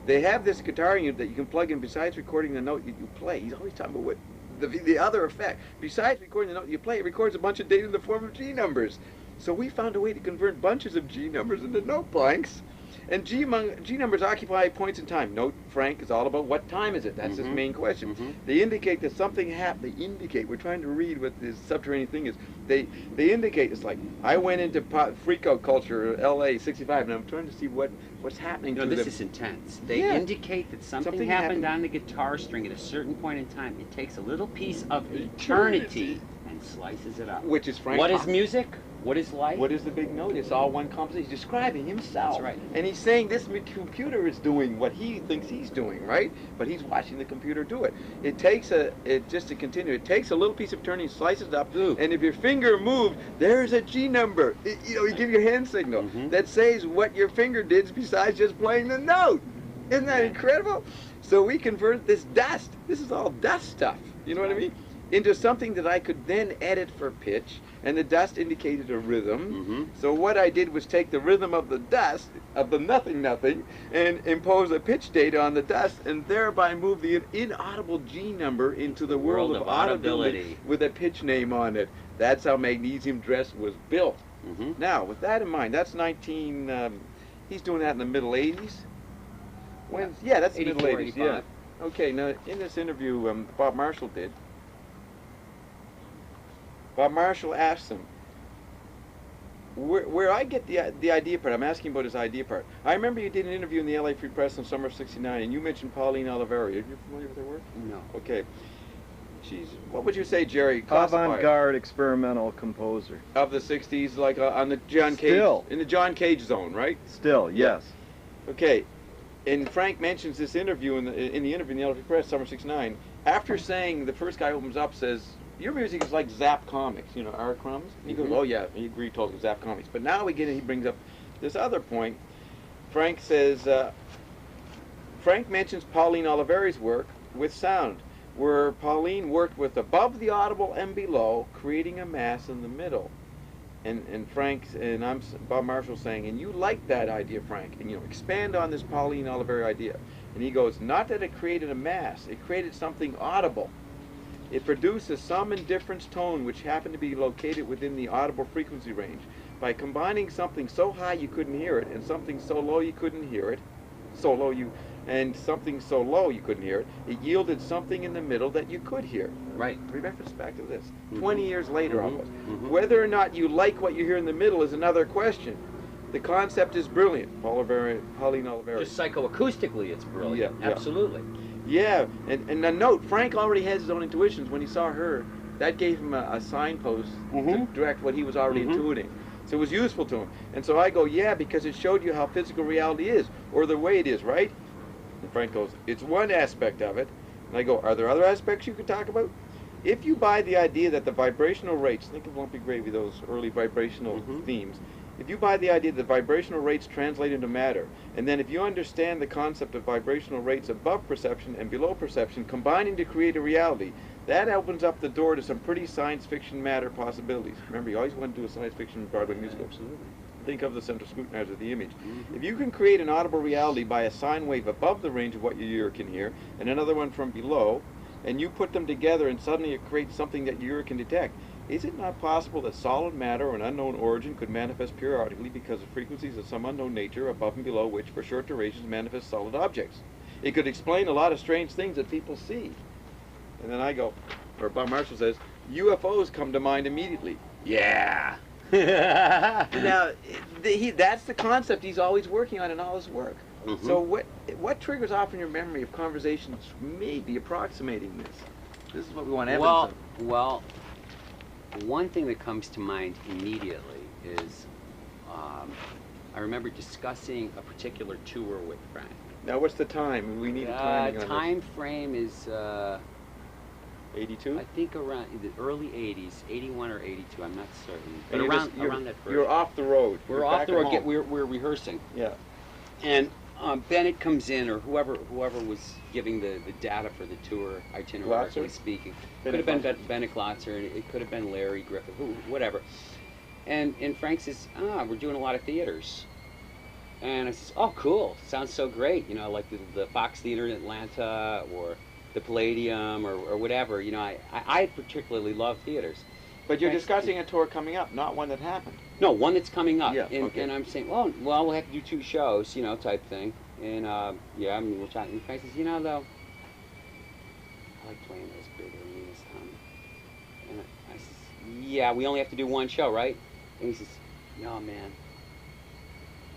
They have this guitar unit that you can plug in besides recording the note that you play. He's always talking about what the other effect. Besides recording the note you play, it records a bunch of data in the form of G numbers. So we found a way to convert bunches of G numbers into note blanks. And G numbers occupy points in time. Note, Frank, is all about what time is it? That's his main question. They indicate that something happened. They indicate. We're trying to read what this subterranean thing is. They indicate. It's like, I went into freakout culture, L.A., 65, and I'm trying to see what's happening to No, this them. is intense. They Yeah. indicate that something Something happened happened. on the guitar string at a certain point in time. It takes a little piece of eternity and slices it up. Which is Frank. What is music? What is life? What is the big note? It's all one composition. He's describing himself. That's right. And he's saying this computer is doing what he thinks he's doing, right? But he's watching the computer do it. It takes just to continue, it takes a little piece of eternity, slices it up, Ooh. and if your finger moved, there's a G number. You give your hand signal that says what your finger did besides just playing the note. Isn't that incredible? So we convert this dust. This is all dust stuff. You know what I mean? Into something that I could then edit for pitch, and the dust indicated a rhythm. So what I did was take the rhythm of the dust, of the nothing, and impose a pitch data on the dust, and thereby move the inaudible G number into the world of audibility with a pitch name on it. That's how magnesium dress was built. Now, with that in mind, that's he's doing that in the middle 80s. Yeah, that's the middle 80s, yeah. Okay, now in this interview Bob Marshall did, Bob Marshall asked him, where I get the idea part, I'm asking about his idea part. I remember you did an interview in the LA Free Press in summer of '69, and you mentioned Pauline Oliveri. Are you familiar with her work? No. Okay. She's, what would you say, Gerry? Classify Avant-garde experimental composer. of the '60s, like on the John Cage, Still. in the John Cage zone, right? Still, yes. Okay. And Frank mentions this interview in the interview in the LA Free Press, summer '69. After saying, the first guy opens up, says, your music is like Zap Comics, you know, R. Crumbs. He goes, oh yeah, he agreed totally with Zap Comics. But now he brings up this other point. Frank says, Frank mentions Pauline Oliveri's work with sound, where Pauline worked with above the audible and below, creating a mass in the middle. And Frank, and I'm Bob Marshall saying, and you like that idea, Frank, and expand on this Pauline Oliveri idea. And he goes, not that it created a mass, it created something audible. It produced a sum and difference tone which happened to be located within the audible frequency range. By combining something so high you couldn't hear it, and something so low you couldn't hear it, and something so low you couldn't hear it, it yielded something in the middle that you could hear. Right. Reference back to this. 20 years later almost. Whether or not you like what you hear in the middle is another question. The concept is brilliant, Pauline Oliveri. Just psychoacoustically, it's brilliant. Yeah, yeah. Absolutely. Yeah, and a note, Frank already has his own intuitions when he saw her that gave him a signpost to Mhm. direct what he was already Mhm. intuiting. So it was useful to him. And so I go, yeah, because it showed you how physical reality is, or the way it is, right? And Frank goes, it's one aspect of it. And I go, are there other aspects you could talk about? If you buy the idea that the vibrational rates, think of Lumpy Gravy, those early vibrational Mhm. themes. If you buy the idea that vibrational rates translate into matter, and then if you understand the concept of vibrational rates above perception and below perception combining to create a reality, that opens up the door to some pretty science fiction matter possibilities. Remember, you always want to do a science fiction Broadway musical. Absolutely. Think of the center scrutinizer of the image. Mhm. If you can create an audible reality by a sine wave above the range of what your ear can hear, and another one from below, and you put them together and suddenly it creates something that your ear can detect, is it not possible that solid matter of an unknown origin could manifest periodically because of frequencies of some unknown nature above and below which for short durations manifest solid objects? It could explain a lot of strange things that people see. And then I go, or Bob Marshall says, UFOs come to mind immediately. Yeah. Now, that's the concept he's always working on in all his work. Mhm. So what triggers off in your memory of conversations maybe approximating this? This is what we want evidence Well, one thing that comes to mind immediately is I remember discussing a particular tour with Frank. of. Now, what's the time? We need a timing on Time frame is, this. 82? I think around the early 80s, 81 or 82, I'm not certain. But And around you're that version. You're off the road. We're You're off back the at road. home. We're rehearsing. Yeah. And Bennett comes in, or whoever was giving the data for the tour itinerary, Glotzer? speaking. Could Bennett have been Bennett Glotzer, and it could have been Larry Griffith, whatever. And Frank says, we're doing a lot of theaters. And I says, oh, cool, sounds so great. You know, like the Fox Theater in Atlanta, or the Palladium, or whatever. You know, I particularly love theaters. But you're Thanks. discussing a tour coming up, not one that happened. No, one that's coming up. Yeah, and, okay. and I'm saying, well, we'll have to do 2 shows, you know, type thing. And yeah, I mean, we're talking. And Frank says, you know, though, I like playing those big arenas, Tommy. And I says, yeah, we only have to do 1 show, right? And he says, no, man,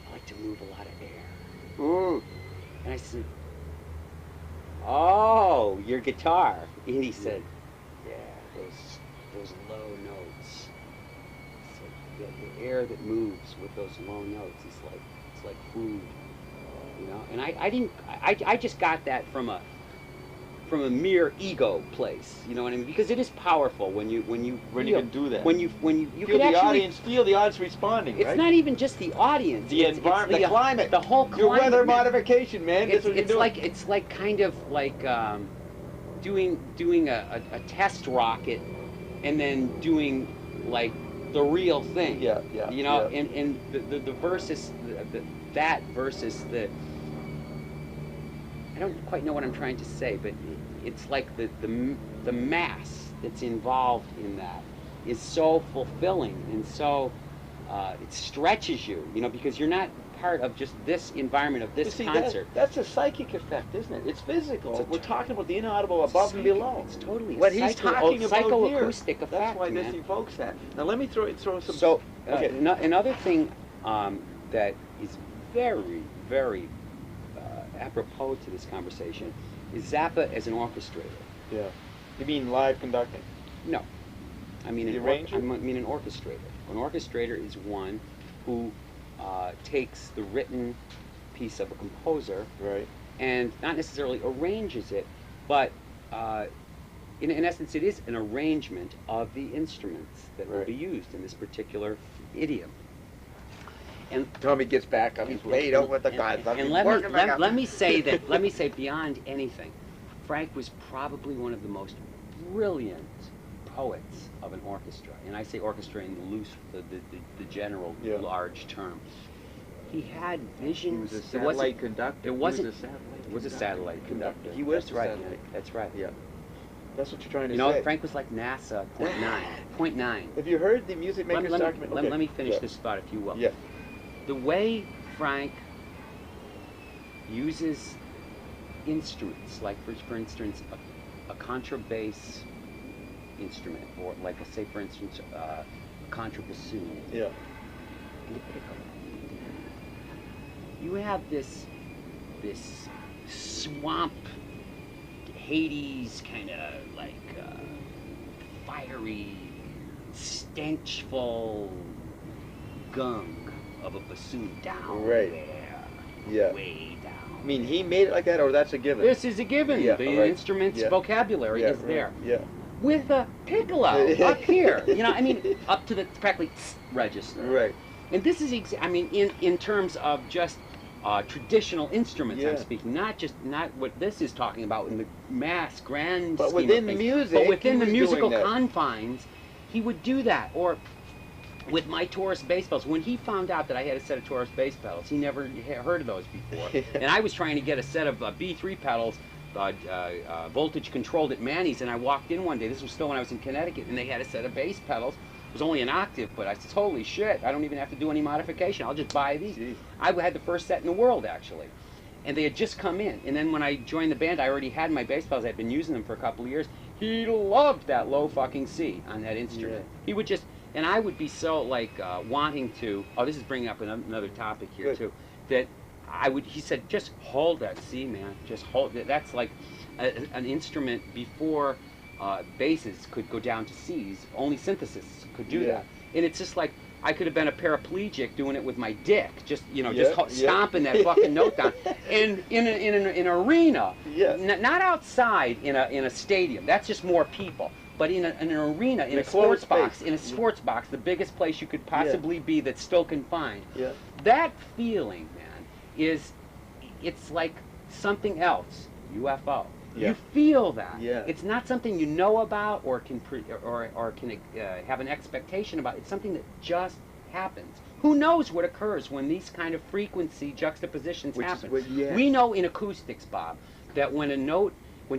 I like to move a lot of air. Ooh. And I said, oh, your guitar. And he said, yeah, those low notes. So the air that moves with those low notes is like food, you know. And I just got that from a mere ego place, you know what I mean? Because it is powerful when you can do that. When you Feel can the actually audience, feel the audience responding, It's right? not even just the audience. The it's environment, the climate. the whole climate. Your weather man. modification, man. That's what you're doing. It's like kind of like doing a test rocket and then doing like the real thing. Yeah. You know, yeah. and the versus that versus the. I don't quite know what I'm trying to say, but it's like the mass that's involved in that is so fulfilling and so it stretches you, you know, because you're not part of just this environment of this You see, concert. that's a psychic effect, isn't it? It's physical. It's We're talking about the inaudible above and below. It's totally What he's talking about here. psychoacoustic effect, That's why man. this evokes that. Now let me throw some. So okay. another thing that is very, very apropos to this conversation is Zappa as an orchestrator. Yeah. You mean live conducting? No, I mean The an arranger? I mean an orchestrator. An orchestrator is one who takes the written piece of a composer Right. and not necessarily arranges it, but in essence, it is an arrangement of the instruments that will Right. be used in this particular idiom. And Tommy gets back on his way over with the guys. and let me say that, let me say beyond anything, Frank was probably one of the most brilliant poets of an orchestra. And I say orchestra in the loose, the general, Yeah. large term. He had He visions. was a It satellite wasn't- conductor. It wasn't. He was a satellite It was a conductor. satellite conductor. He was That's a right. satellite. That's right. Yeah. That's what you're trying to You know, say. Frank was like NASA, point nine. Have you heard the Music Maker's document? Okay. Let me finish Yeah. this thought, if you will. Yeah. The way Frank uses instruments, like for instance, a contrabass instrument, or like say for instance, a contrabassoon, Yeah. and a piccolo. You have this swamp, Hades kind of like fiery, stenchful gunk of a bassoon down Right. there, Yeah. way down. I mean, he made it like that, or that's a given? This is a given. Yeah, The right. instrument's Yeah. vocabulary Yeah, is right. there. Yeah. With a piccolo up here, you know, I mean, up to the practically register. Right. And this is, I mean, in terms of just traditional instruments, I'm Yeah. speaking, not what this is talking about in the mass grand But scheme of within things, music, but within he the was musical doing that. confines, he would do that. Or with my Taurus bass pedals, when he found out that I had a set of Taurus bass pedals, he never had heard of those before, and I was trying to get a set of B3 pedals. Voltage controlled at Manny's, and I walked in one day, this was still when I was in Connecticut, and they had a set of bass pedals. It was only an octave, but I said, holy shit, I don't even have to do any modification, I'll just buy these. Jeez. I had the first set in the world, actually, and they had just come in, and then when I joined the band, I already had my bass pedals. I'd been using them for a couple of years. He loved that low fucking C on that instrument. Yeah. He would just, and I would be so like wanting to, oh, this is bringing up another topic here Good. too, that he said, just hold that C, man. Just hold it. That's like an instrument before basses could go down to C's. Only synthesis could do Yeah. that. And it's just like, I could have been a paraplegic doing it with my dick. Just, you know, Yeah, just yeah. stomping that fucking note down. And in an arena, Yeah. not outside in a stadium. That's just more people. But in an arena, in a closed sports box, space. in a sports box, the biggest place you could possibly be that's still confined. Yeah. That feeling, man, it's like something else. UFO. Yeah. You feel that. Yeah. It's not something you know about or can have an expectation about. It's something that just happens. Who knows what occurs when these kind of frequency juxtapositions Which is happen? what- yeah. We know in acoustics, Bob, that when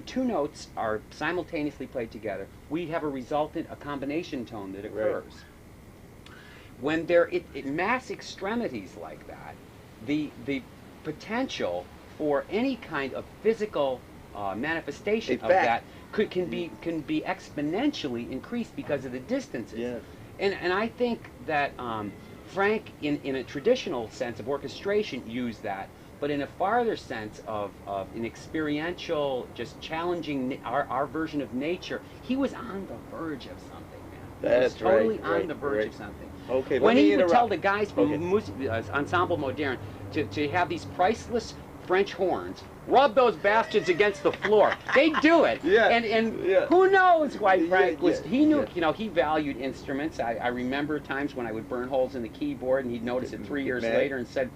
two notes are simultaneously played together, we have a combination tone that occurs. When they're at mass extremities like that, the potential for any kind of physical manifestation of Effect. that can be exponentially increased because of the distances. Yeah. And I think that Frank, in a traditional sense of orchestration, used that, but in a farther sense of an experiential, just challenging our version of nature, he was on the verge of something, man. He was That's totally right, on the verge right. of something. Okay, When let me he would tell interrupt. the guys from Okay. Ensemble Moderne to have these priceless French horns, rub those bastards against the floor. They do it. Yeah, And yeah. who knows why Yeah, Frank was, yeah, he knew, yeah. you know, he valued instruments. I remember times when I would burn holes in the keyboard and he'd notice it 3 years Man. later and said,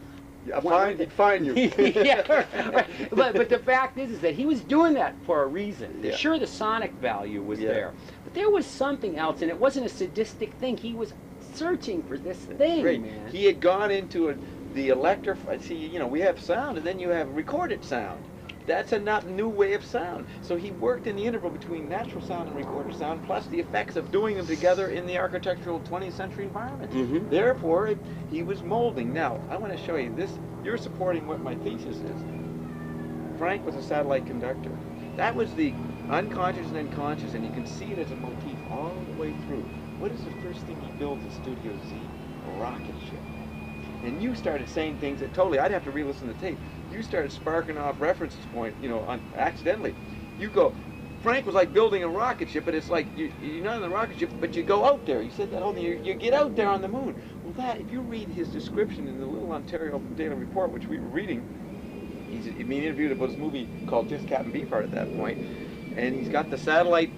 Yeah, fine you. yeah, right. But the fact is that he was doing that for a reason. Yeah. Sure, the sonic value was Yeah. there, but there was something else, and it wasn't a sadistic thing. He was searching for this thing, Right. man. He had gone into the electrified. See, you know, we have sound, and then you have recorded sound. That's a not new way of sound. So he worked in the interval between natural sound and recorded sound, plus the effects of doing them together in the architectural 20th century environment. Mhm. Therefore, he was molding. Now, I want to show you this. You're supporting what my thesis is. Frank was a satellite conductor. That was the unconscious and unconscious, and you can see it as a motif all the way through. What is the first thing he builds at Studio Z? A rocket ship. And you started saying things that totally, I'd have to re-listen to the tape. You started sparking off references point, you know, accidentally. You go, Frank was like building a rocket ship, but it's like you're not in the rocket ship, but you go out there. You said that whole thing, you get out there on the moon. Well, that, if you read his description in the Little Ontario Daily Report, which we were reading, he's being interviewed about his movie called Just Captain Beefheart at that point, and he's got the satellite.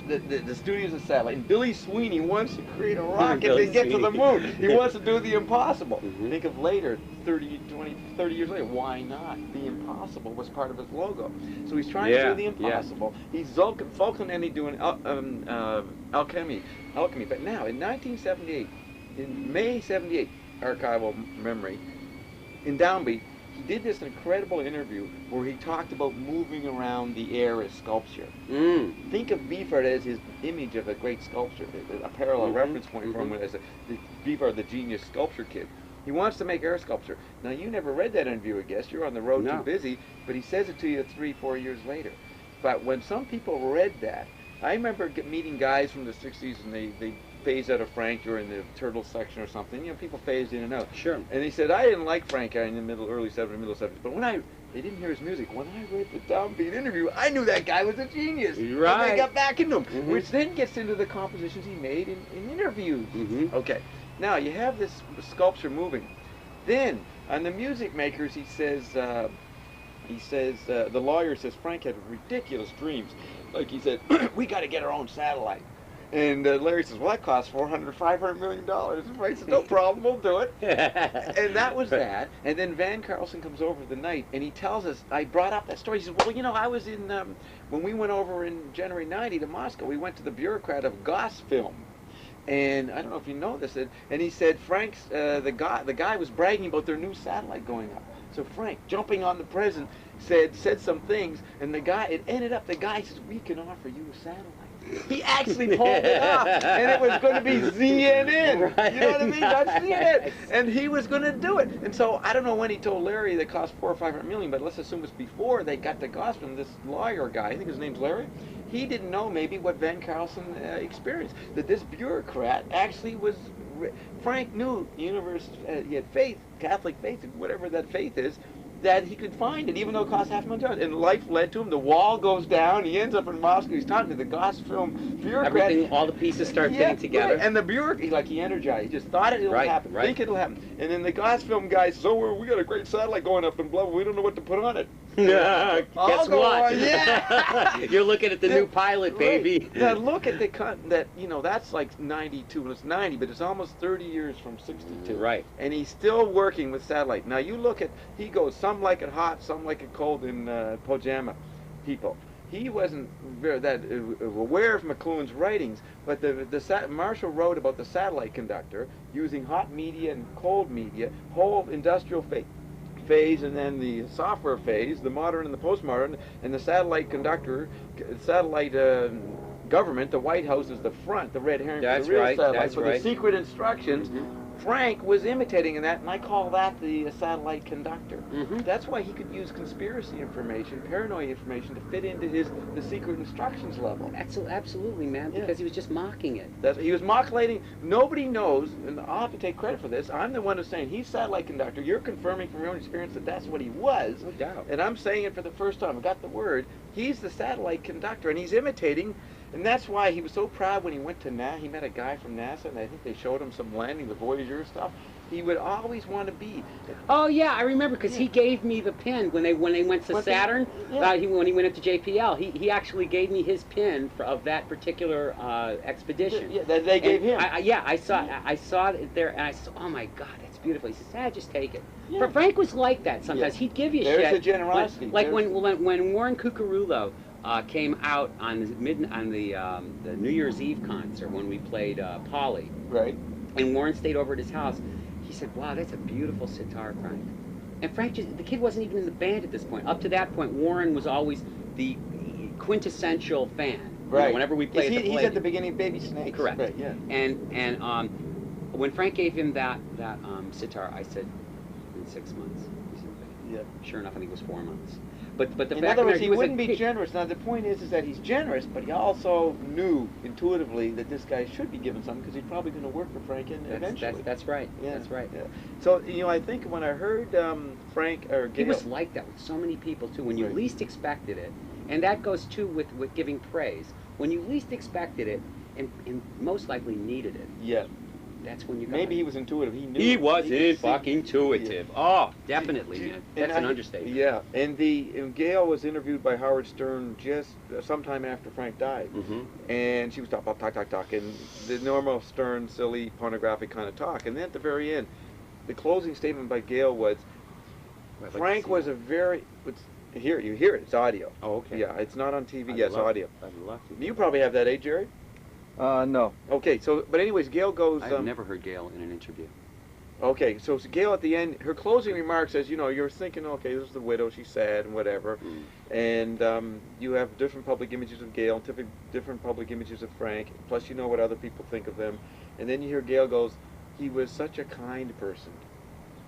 The studio's a satellite, and Billy Sweeney wants to create a rocket Billy to get to the Sweeney. moon. He wants to do the impossible. Mhm. Think of later, 30 years later, why not? The impossible was part of his logo. So he's trying to do the impossible. He's Vulcanelli doing alchemy. But now, in 1978, in May 78, archival memory, in Downbeat, he did this incredible interview where he talked about moving around the air as sculpture. Mm. Think of Beefheart as his image of a great sculptor, a parallel Mhm, reference point from mhm. him as Beefheart, the genius sculpture kid. He wants to make air sculpture. Now, you never read that interview, I guess. You're on the road No. too busy, but he says it to you 3-4 years later. But when some people read that, I remember meeting guys from the 60s, and they phased out of Frank during the Turtle section or something. You know, people phased in and out. Sure. And he said, I didn't like Frank in the early 70s, middle 70s. But when I They didn't hear his music. When I read the downbeat interview, I knew that guy was a genius. Right. And they got back into him, Mhm. which then gets into the compositions he made in interviews. Mhm. Okay, now you have this sculpture moving. Then, on the music makers, he says, the lawyer says Frank had ridiculous dreams. Like he said, we got to get our own satellite. And Larry says, well, that costs $400–500 million. And Frank says, no problem, we'll do it. And that was that. And then Van Carlson comes over the night, and he tells us, I brought up that story. He says, well, you know, I was in, when we went over in January 90 to Moscow, we went to the bureaucrat of Goss Film. And I don't know if you know this, and he said Frank's, the guy was bragging about their new satellite going up. So Frank, jumping on the president, said some things, and the guy says, we can offer you a satellite. He actually pulled it off, and it was going to be CNN. Right. You know what I mean? Not CNN. And he was going to do it. And so I don't know when he told Larry that cost $400 or $500 million, but let's assume it's before they got the gospel. This lawyer guy, I think his name's Larry, he didn't know maybe what Van Carlson experienced. That this bureaucrat actually was. Frank knew he had faith, Catholic faith, whatever that faith is, that he could find it, even though it cost $500,000. And life led to him. The wall goes down. He ends up in Moscow. He's talking to the Goss Film bureaucrat. Everything, all the pieces start fitting together. Right. And the bureaucrat, he energized. He just thought it'll happen. Right. Think it'll happen. And then the Goss Film guy says, oh, we got a great satellite going up and blah, blah, we don't know what to put on it. Yeah, guess what? Yeah. You're looking at the new pilot, baby. Right. Now look at that's like 92, and it's 90, but it's almost 30 years from 62. Right. And he's still working with satellite. Now you look at, he goes, some like it hot, some like it cold in Pajama people. He wasn't very aware of McLuhan's writings, but Marshall wrote about the satellite conductor using hot media and cold media, whole industrial phase, and then the software phase, the modern and the postmodern, and the satellite conductor, satellite government, the White House is the front, the red herring for the real satellite, for the secret instructions. Mm-hmm. Frank was imitating in that, and I call that the satellite conductor. Mm-hmm. That's why he could use conspiracy information, paranoia information to fit into the secret instructions level. Absolutely, man, because he was just mocking it. He was mockulating. Nobody knows, and I'll have to take credit for this. I'm the one who's saying he's satellite conductor. You're confirming from your own experience that that's what he was. No doubt. And I'm saying it for the first time. I got the word. He's the satellite conductor, and he's imitating. And that's why he was so proud when he went to NASA. He met a guy from NASA, and I think they showed him some landing, the Voyager stuff. He would always want to be. Oh yeah, I remember because he gave me the pin when they went to Saturn. When he went into JPL, he actually gave me his pin of that particular expedition. Yeah, that they gave him. I saw it there, and I said, oh my God, that's beautiful. He says, just take it. Yeah. Frank was like that sometimes. He'd give you shit. There's the generosity. Like when Warren Cucurullo came out on the New Year's Eve concert when we played Polly. Right. And Warren stayed over at his house. He said, wow, that's a beautiful sitar, Frank. And Frank, the kid wasn't even in the band at this point. Up to that point, Warren was always the quintessential fan. Right. You know, whenever we played he's at the beginning of Baby Snakes. Correct. Right, yeah. And when Frank gave him that sitar, I said, in 6 months. He said, yeah. Sure enough, I think it was 4 months. But the in fact other words, he wouldn't be generous. Now the point is that he's generous, but he also knew intuitively that this guy should be given something because he's probably going to work for Frank eventually. That's right. Yeah. That's right. Yeah. So I think when I heard Frank or Gail, he was like that with so many people too. When you least expected it, and that goes too with giving praise. When you least expected it, and most likely needed it. Yeah. That's when you got Maybe it. he was intuitive. He knew. He was fucking intuitive. Yeah. Oh, definitely, man. That's an understatement. Yeah, and Gail was interviewed by Howard Stern just sometime after Frank died, and she was talk, and the normal Stern, silly, pornographic kind of talk. And then at the very end, the closing statement by Gail was, Frank was a very. You hear it. It's audio. Oh, okay. Yeah, it's not on TV. Yes, audio. I'd love to. You probably have that, Jerry? No. Okay, but anyways, Gail goes... I've never heard Gail in an interview. Okay, so Gail at the end, her closing remark says, you're thinking, okay, this is the widow, she's sad and whatever, and you have different public images of Gail, different public images of Frank, plus you know what other people think of them, and then you hear Gail goes, he was such a kind person.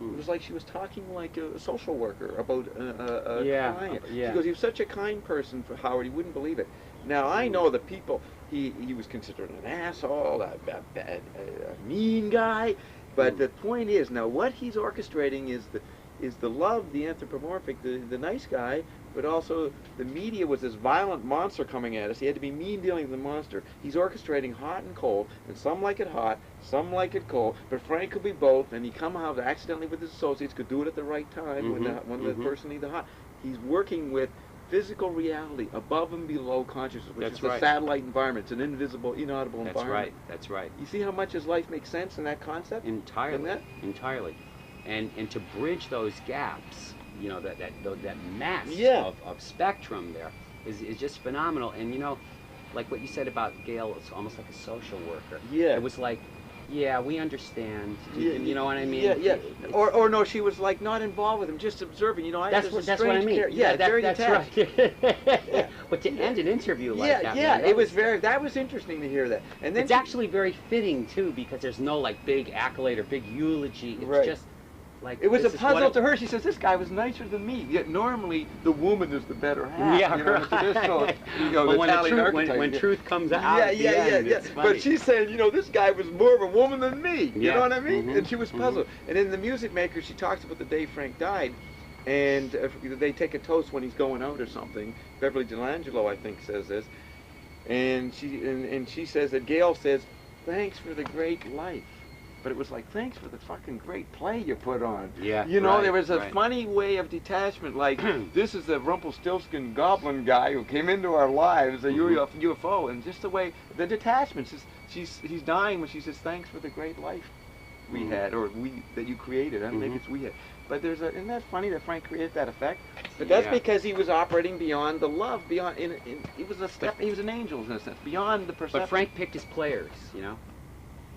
It was like she was talking like a social worker about a client. Yeah. She goes, he was such a kind person for Howard, he wouldn't believe it. Now, I know the people, he was considered an asshole, a mean guy, but the point is, now what he's orchestrating is the love, the anthropomorphic, the nice guy, but also the media was this violent monster coming at us. He had to be mean dealing with the monster. He's orchestrating hot and cold, and some like it hot, some like it cold, but Frank could be both, and he somehow accidentally with his associates could do it at the right time when the person needs the hot. He's working with physical reality above and below consciousness, which is the satellite environment. It's an invisible, inaudible environment. That's right. You see how much his life makes sense in that concept? Entirely. And to bridge those gaps, you know, that mass of spectrum there is just phenomenal. And you know, like what you said about Gail, it's almost like a social worker. Yeah. It was like, yeah, we understand. You know what I mean? Yeah. Or no, she was like not involved with him, just observing. You know, that's what I mean. That's right. But to end an interview like that, man, it was that was interesting to hear that. And then it's actually very fitting too, because there's no like big accolade or big eulogy. It's just like it was a puzzle to her. She says, "This guy was nicer than me." Yet normally the woman is the better half. Yeah, you know, right. But when truth comes out, yeah. But she's saying, you know, this guy was more of a woman than me. You know what I mean? Mm-hmm. And she was puzzled. And in The Music Maker, she talks about the day Frank died, and they take a toast when he's going out or something. Beverly D'Angelo, I think, says this, and she says that Gail says, "Thanks for the great life." But it was like, thanks for the fucking great play you put on. Yeah, you know, there was a funny way of detachment, like, this is the Rumpelstiltskin goblin guy who came into our lives, a UFO, and just the way, the detachment, he's dying when she says, thanks for the great life we had, or that you created. I don't know, maybe it's we had. But isn't that funny that Frank created that effect? But that's because he was operating beyond the love, beyond, he was an angel in a sense, beyond the perception. But Frank picked his players, you know?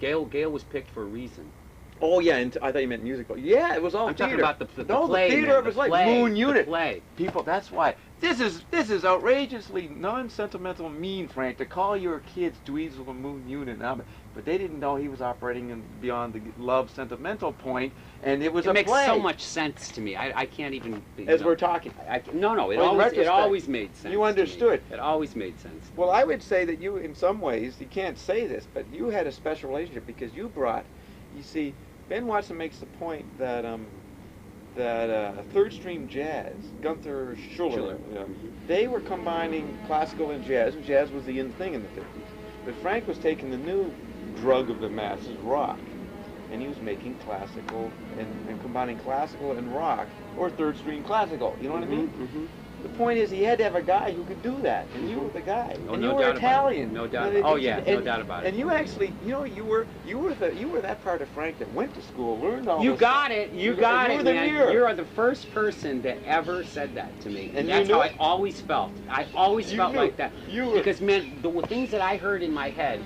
Gail was picked for a reason. Oh yeah, and I thought you meant musical. Yeah, it was all I'm theater. talking about the the play, theater of his life. Moon Unit. The play. People, that's why. This is outrageously non-sentimental, mean, Frank, to call your kids Dweezil and Moon Unit. But they didn't know he was operating beyond the love sentimental point, and it was a play. It makes so much sense to me. I can't even. As we're talking. No, it always made sense. You understood. It always made sense. Well, I would say that you, in some ways, you can't say this, but you had a special relationship because you brought. You see, Ben Watson makes the point that third stream jazz, Gunther Schuller, they were combining classical and jazz was the in thing in the 50s. But Frank was taking the new drug of the masses, rock, and he was making classical and combining classical and rock, or third stream classical. You know what I mean? The point is, he had to have a guy who could do that, and you were the guy. Oh, and no you were doubt Italian. No doubt. No doubt about it. And you actually, you know, you were that part of Frank that went to school, learned all. You got it. You got it, man. Mirror. You are the first person that ever said that to me, and that's how I always felt. I always felt like that. Because man, the things that I heard in my head.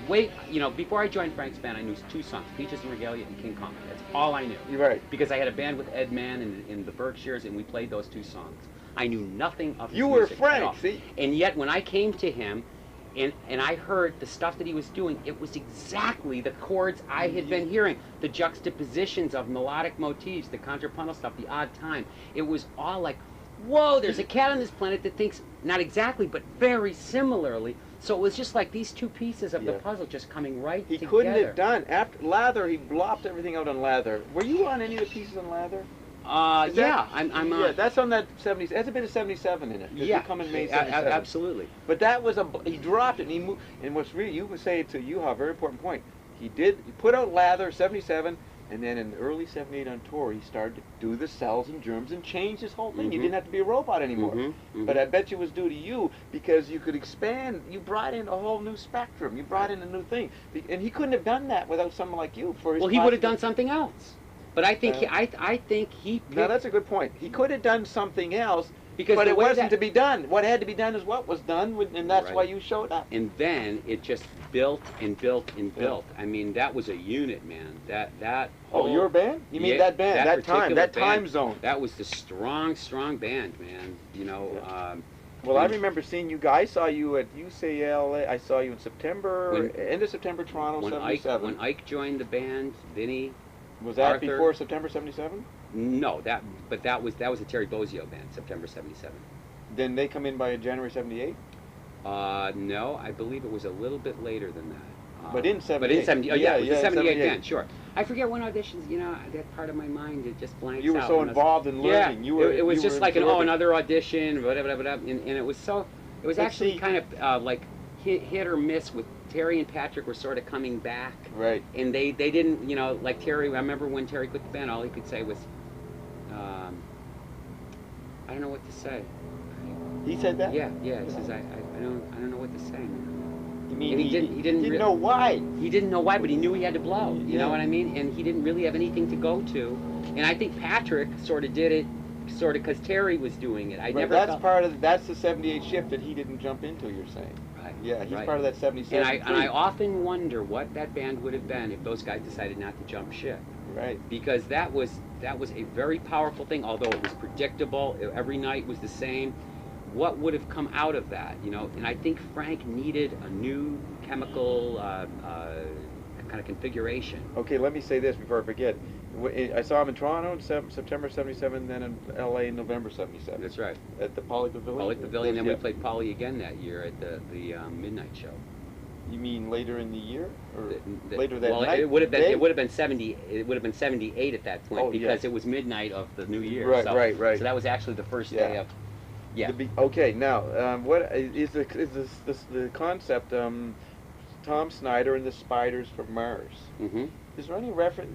Before I joined Frank's band, I knew 2 songs: Peaches and Regalia and King Kong. That's all I knew. You're right. Because I had a band with Ed Mann in the Berkshires, and we played those 2 songs. I knew nothing of his music. You were Frank, see? And yet, when I came to him, and I heard the stuff that he was doing, it was exactly the chords I had been hearing, the juxtapositions of melodic motifs, the contrapuntal stuff, the odd time. It was all like, whoa, there's a cat on this planet that thinks, not exactly, but very similarly. So it was just like these 2 pieces of the puzzle just coming right together. He couldn't have done, after Lather, he blopped everything out on Lather. Were you on any of the pieces on Lather? I'm yeah, that's on that 70s. That's a bit of 77 in it. Yeah, you come in May 77. Absolutely. But that was he dropped it and he moved. And what's really, you would say to you, a very important point. He put out Lather 77, and then in early 78 on tour, he started to do the cells and germs and change his whole thing. You didn't have to be a robot anymore. But I bet you it was due to you because you could expand. You brought in a whole new spectrum. You brought in a new thing, and he couldn't have done that without someone like you. Well, he would have done something else. But I think he picked... No, that's a good point. He could have done something else, but it wasn't to be done. What had to be done is what was done, and that's why you showed up. And then it just built and built and built. I mean, that was a unit, man. That whole, your band? You mean that band, that time zone? That was the strong band, man. You know. Well, I remember seeing you guys. I saw you at UCLA. I saw you in September, end of September, Toronto, 77. When Ike joined the band, Vinny... Was that before September 77? No, that was a Terry Bozzio band, September 77. Then they come in by January 78? No, I believe it was a little bit later than that. But in 78. But in 78, it was the 78 band, sure. I forget when auditions. You know, that part of my mind it just blanks out. You were so involved in learning. Yeah, it was you just were like absorbing. another audition, whatever, and it was so. It was But actually see- kind of like hit or miss with Terry and Patrick were sort of coming back. Right. And they didn't, you know, like Terry. I remember when Terry quit the band, all he could say was, I don't know what to say. He said that? Yeah. He says I don't know what to say, man. You mean And he didn't know why? He didn't know why, but he knew he had to blow. You Yeah. know what I mean? And he didn't really have anything to go to. And I think Patrick sort of did it, sort of because Terry was doing it. I Right, never. that's felt, part of that's the '78 shift that he didn't jump into. You're saying? Right. Yeah, he's right. part of that '77. And I often wonder what that band would have been if those guys decided not to jump ship. Right. Because that was a very powerful thing, although it was predictable. Every night was the same. What would have come out of that, you know? And I think Frank needed a new chemical kind of configuration. Okay, let me say this before I forget. I saw him in Toronto in September '77, then in LA in November '77. That's right. At the Poly Pavilion. Poly Pavilion, then we Yeah. played Poly again that year at the midnight show. You mean later in the year, or The- later that well, night? it would have been day? it would have been 70. It would have been 78 at that point Oh, because yeah. it was midnight of the new year. Right, so, right. So that was actually the first Yeah. day of. Yeah. Okay, now what is the concept? Tom Snyder and the Spiders from Mars. Mm-hmm. Is there any reference?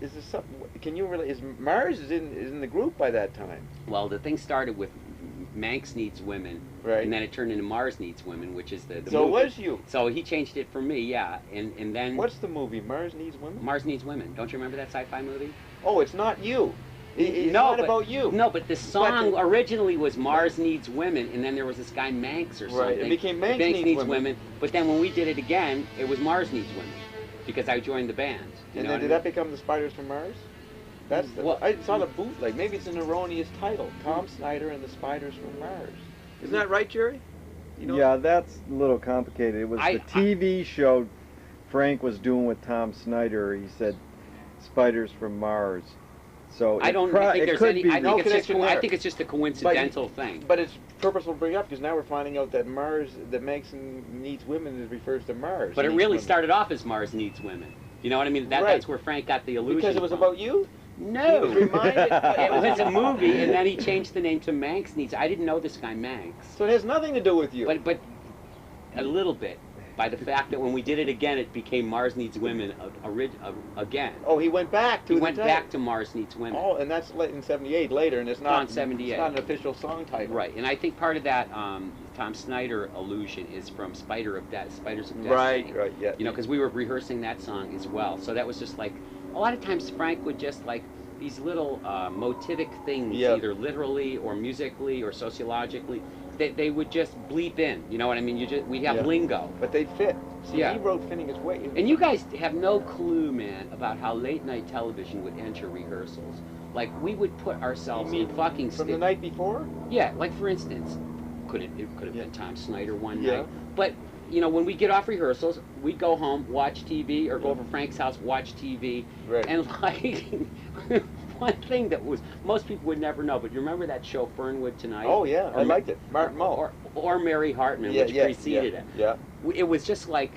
Is there something? Can you really? Is Mars is in the group by that time? Well, the thing started with Manx Needs Women, Right. and then it turned into Mars Needs Women, which is the So it movie. was you. So he changed it for me, yeah, and then What's the movie? Mars Needs Women. Mars Needs Women. Don't you remember that sci-fi movie? Oh, it's not you. It's no, not but, about you. No, but the song But originally was Mars Needs Women, and then there was this guy Manx or something. Right, it became Manx Needs Women. But then when we did it again, it was Mars Needs Women, because I joined the band. You And know then what I did mean? that become the Spiders from Mars? That's the. Well- I saw the bootleg. Maybe it's an erroneous title. Tom Snyder and the Spiders from Mars. Isn't that right, Jerry? You know? Yeah, that's a little complicated. It was the TV show Frank was doing with Tom Snyder. He said Spiders from Mars. So I don't think there's any. I think it's just. I think it's just a coincidental thing. But it's purposeful to bring up because now we're finding out that Mars, that Manx Needs Women, refers to Mars. But it Needs really Women. started off as Mars Needs Women. You know what I mean? Right. That's where Frank got the illusion. Because it was from. about you. No. He was reminded. It was a movie, and then he changed the name to Manx Needs. I didn't know this guy Manx, So it has nothing to do with you. but a little bit by the fact that when we did it again, it became Mars Needs Women again. Oh, he went back to He the went title. back to Mars Needs Women. Oh, and that's in '78 later, and it's not in 78. It's not an official song title. Right, and I think part of that Tom Snyder allusion is from Spiders of Destiny. Right, yeah. You know, because we were rehearsing that song as well. So that was just like, a lot of times Frank would just like these little motivic things, Yeah. either literally or musically or sociologically, they would just bleep in. You know what I mean? We have Yeah. lingo. But they fit. See, Yeah. he wrote Finnegan's Wake. And you guys have no clue, man, about how late night television would enter rehearsals. Like, we would put ourselves You in mean fucking from the night before? Yeah, like for instance, it could have Yeah. been Tom Snyder one Yeah. night. But you know, when we get off rehearsals, we'd go home, watch TV, or go over to Frank's house, watch TV, Right. and like one thing that was most people would never know. But you remember that show Fernwood Tonight? Oh yeah, I Or- liked it. Martin Mull. or Mary Hartman, Yeah, which yeah, preceded yeah, it. Yeah. It was just like,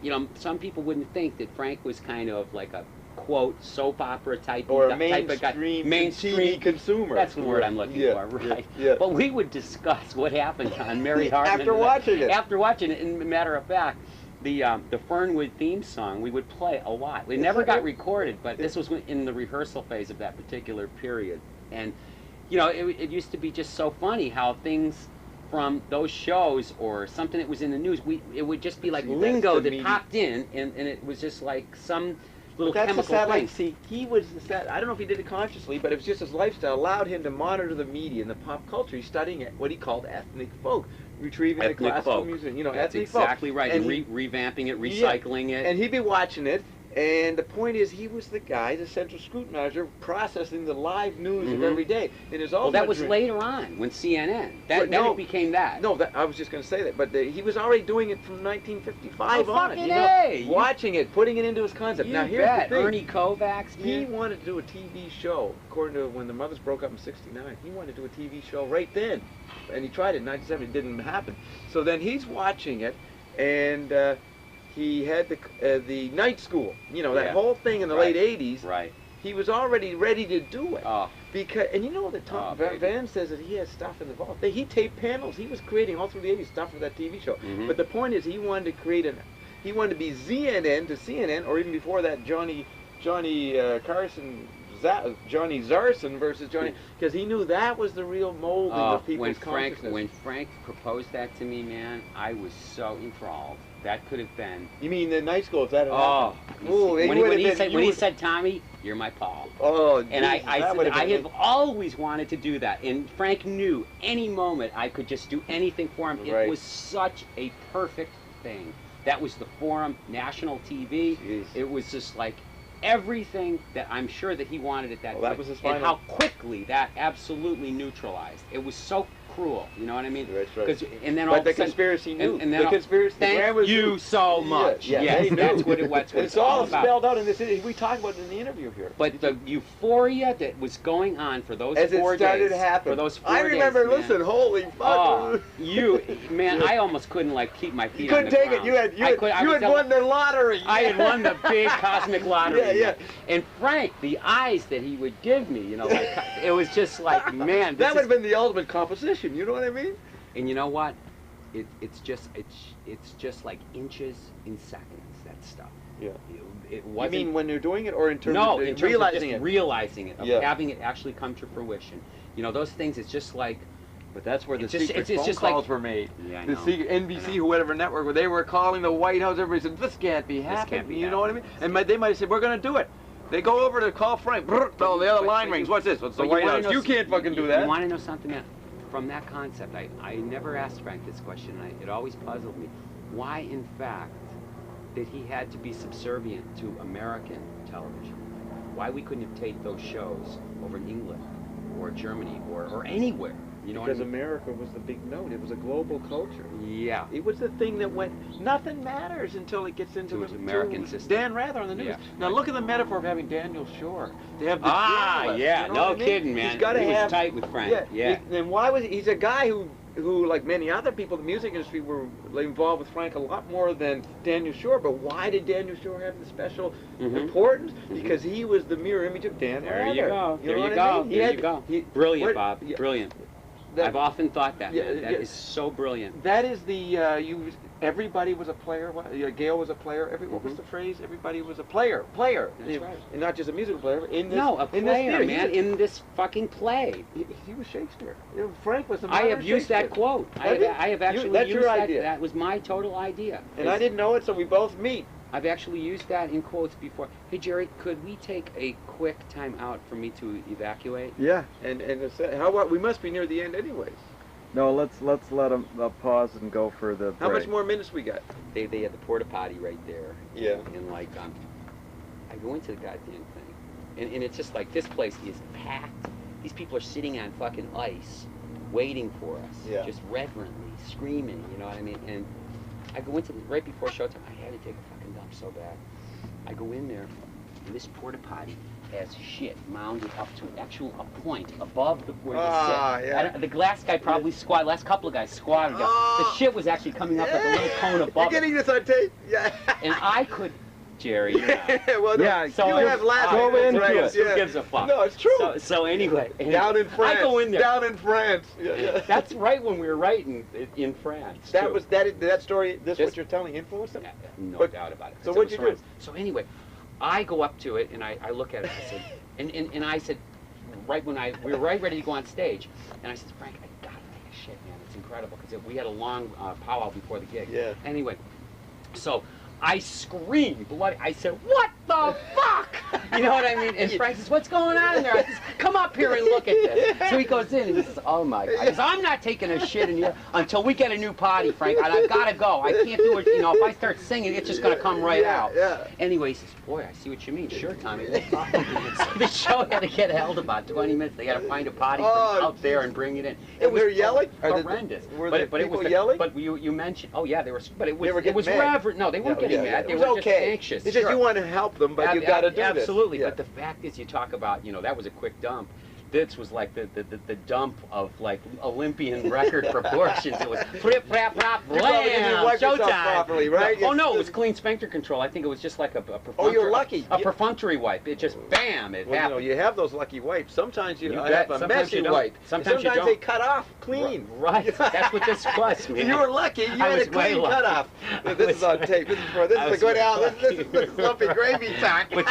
you know, some people wouldn't think that Frank was kind of like a quote soap opera type Or a type of guy. mainstream TV consumer. That's the word I'm looking Yeah, for, yeah, right? yeah. But we would discuss what happened on Mary Hartman. After watching it. After watching it, and matter of fact, the Fernwood theme song we would play a lot. It never got recorded, but this was in the rehearsal phase of that particular period. And you know, it used to be just so funny how things from those shows or something that was in the news, it would just be like See, that's lingo the that media. popped in, and it was just like some little That's the chemical sad thing. life. See, he was the sad. I don't know if he did it consciously, but it was just his lifestyle allowed him to monitor the media and the pop culture. He's studying what he called ethnic folk, retrieving the Ethnic classical folk. music. You know, That's ethnic folk. exactly right. And And he- revamping it, recycling it. And he'd be watching it, and the point is, he was the guy, the central scrutinizer, processing the live news of Mhm. every day. And his Well, that was dream- later on when CNN. Then Right, no. it became that. No, I was just going to say that, but he was already doing it from 1955 Oh, on. fucking You know, A! You- watching it, putting it into his concept. You Now here's bet. the thing. Ernie Kovacs. He man. wanted to do a TV show, according to when the Mothers broke up in '69. He wanted to do a TV show right then, and he tried it in '97. It didn't happen. So then he's watching it, and he had the night school. You know, that Yeah. whole thing in the Right. late 80s. Right. He was already ready to do it. Oh. Because, and you know that Tom baby. Van says that he has stuff in the vault. He taped panels. He was creating all through the 80s stuff for that TV show. Mhm. But the point is, he wanted to create he wanted to be ZNN to CNN, or even before that, Johnny Carson, Johnny Zarson versus Johnny, because he knew that was the real molding of people's consciousness. When Frank proposed that to me, man, I was so enthralled. That could have been. You mean the night school? If that had Oh, happened? Ooh, when he said, Tommy, you're my Paul. Oh, And Jesus, I that would said, I been have always wanted to do that. And Frank knew any moment I could just do anything for him. Right. It was such a perfect thing. That was the Forum, national TV. Jeez. It was just like everything that I'm sure that he wanted at that Well, that time. was his And final- how quickly that absolutely neutralized. It was so cruel. You know what I mean? That's right. 'Cause- And then all But of the a sudden, conspiracy knew. and then The conspiracy. the Thank grand was you knew. so much. Yeah, yes, they knew. that's what it was. It's all about. spelled out in this. We talked about it in the interview here. But the euphoria that was going on for those As it 4 started days, to happen. for those 4 I remember. days, man. Listen, holy fuck! Oh, man, I almost couldn't like keep my feet. you couldn't on the take ground. it. You had won the lottery. I had won the big cosmic lottery. Yeah, yeah. man. And Frank, the eyes that he would give me, you know, like, it was just like, man. That would have been the ultimate composition. You know what I mean? And you know what? It's just like inches in seconds. That stuff. Yeah. It You wasn't. mean when you're doing it, or in terms No, of in terms realizing of it? just realizing it, of Yeah. having it actually come to fruition. You know, those things. It's just like. But that's where the It's just- secret it's phone just like- calls were made. Yeah, I The know. NBC, whatever network, where they were calling the White House. Everybody said, "This can't be happening." can't be You know what I mean? happening. And they might have said, "We're going to do it." They go over to call Frank. Brrr, oh, the other line rings. What's this? What's the But White wanna House? know You s- can't fucking do You that. want to know something? From that concept, I never asked Frank this question. It always puzzled me. Why, in fact, did he had to be subservient to American television? Why we couldn't have taped those shows over in England or Germany or anywhere? You know Because what I mean? America was the big note. It was a global culture. Yeah. It was the thing that went. Nothing matters until it gets into To its American to system. Dan Rather on the news. Yeah. Now look at the metaphor of having Daniel Shore. They have the journalist, Yeah. you know No what I mean? kidding, man. He's got to he have. was tight with Frank. Yeah. Then why was he's a guy who, like many other people in the music industry, were involved with Frank a lot more than Daniel Shore. But why did Daniel Shore have the special Mhm. importance? Mhm. Because he was the mirror image of Dan There Rather. you go. You There know you what go. I mean? He There had- you go. he- Brilliant, what- Bob. yeah, Brilliant. that- I've often thought that, man. Yeah, That yeah. is so brilliant. That is the everybody was a player. Gail was a player. What was Mhm. the phrase? Everybody was a player. Player. That's right. And not just a musical player. But in this, No, a in this player, theater. man, in this fucking play. He was Shakespeare. You know, Frank was the I modern have used that Shakespeare. quote. Have you? I have actually That's used your that. idea. That was my total idea. And I didn't know it, so we both meet. I've actually used that in quotes before. Hey, Jerry, could we take a quick time out for me to evacuate? Yeah. And how about we must be near the end anyways. No, let's let them pause and go for the How break. much more minutes we got? They had the porta potty right there. Yeah. And like, I go into the goddamn thing, and it's just like this place is packed. These people are sitting on fucking ice, waiting for us, Yeah. just reverently screaming. You know what I mean? And I go into right before showtime. I had to take a fucking dump so bad. I go in there, and this porta potty has shit mounded up to a point above where Ah, they sit. yeah. The glass guy probably squatted. Last couple of guys squatted. Oh. The shit was actually coming up like a little cone You're above it. getting this on tape? Yeah. And I could, Jerry. You know, well, no, Yeah, so you have last go minutes, into right? it. Who gives a fuck? No, it's true. So anyway, Down in France. I go in there. Down in France. Yeah. That's right when we were writing in France. That too. was that story. This Just- what you're telling influenced them. Yeah, no But- doubt about it. so 'cause it what'd was you do? France. So anyway, I go up to it and I look at it. I said, and I said, right when we were right ready to go on stage, and I said, Frank, I gotta take a shit, man. It's incredible because we had a long powwow before the gig. Yeah. Anyway, so I screamed bloody. I said, "What the fuck?" You know what I mean? And Frank says, "What's going on in there?" I says, "Come up here and look at this." So he goes in and he says, "Oh my God!" He says, "I'm not taking a shit in here until we get a new potty, Frank. And I've got to go. I can't do it. You know, if I start singing, it's just gonna come right out." Yeah. Anyway, he says, "Boy, I see what you mean. Sure, Tommy." No problem." So the show had to get held about 20 minutes. They had to find a potty from out there and bring it in. It And they're yelling? Are the- horrendous. were but the it was people yelling? But you mentioned. Oh yeah, they were. But it was. They were It getting was mad. reverent. No, they weren't getting mad. They It were was just okay. anxious. It's just Sure. you want to help them, but you got to do this. Absolutely. Yeah. But the fact is, you talk about, that was a quick dump. this was like the dump of like Olympian record proportions. It was flip, flap, flap, You probably didn't blam, wipe yourself showtime. properly, right? Oh no, it was clean sphincter control. I think it was just like a perfunctory. Oh, you're lucky. A perfunctory wipe. It just bam, it Well, happened. you have those lucky wipes. Sometimes you bet. have a Sometimes messy you don't. wipe. Sometimes you don't. they cut off clean. Right. That's what this was, man. You were lucky. You I had a was way clean lucky. cutoff. I This was- is on tape. This is for I the was good Al. lucky. This is the slumpy gravy talk. But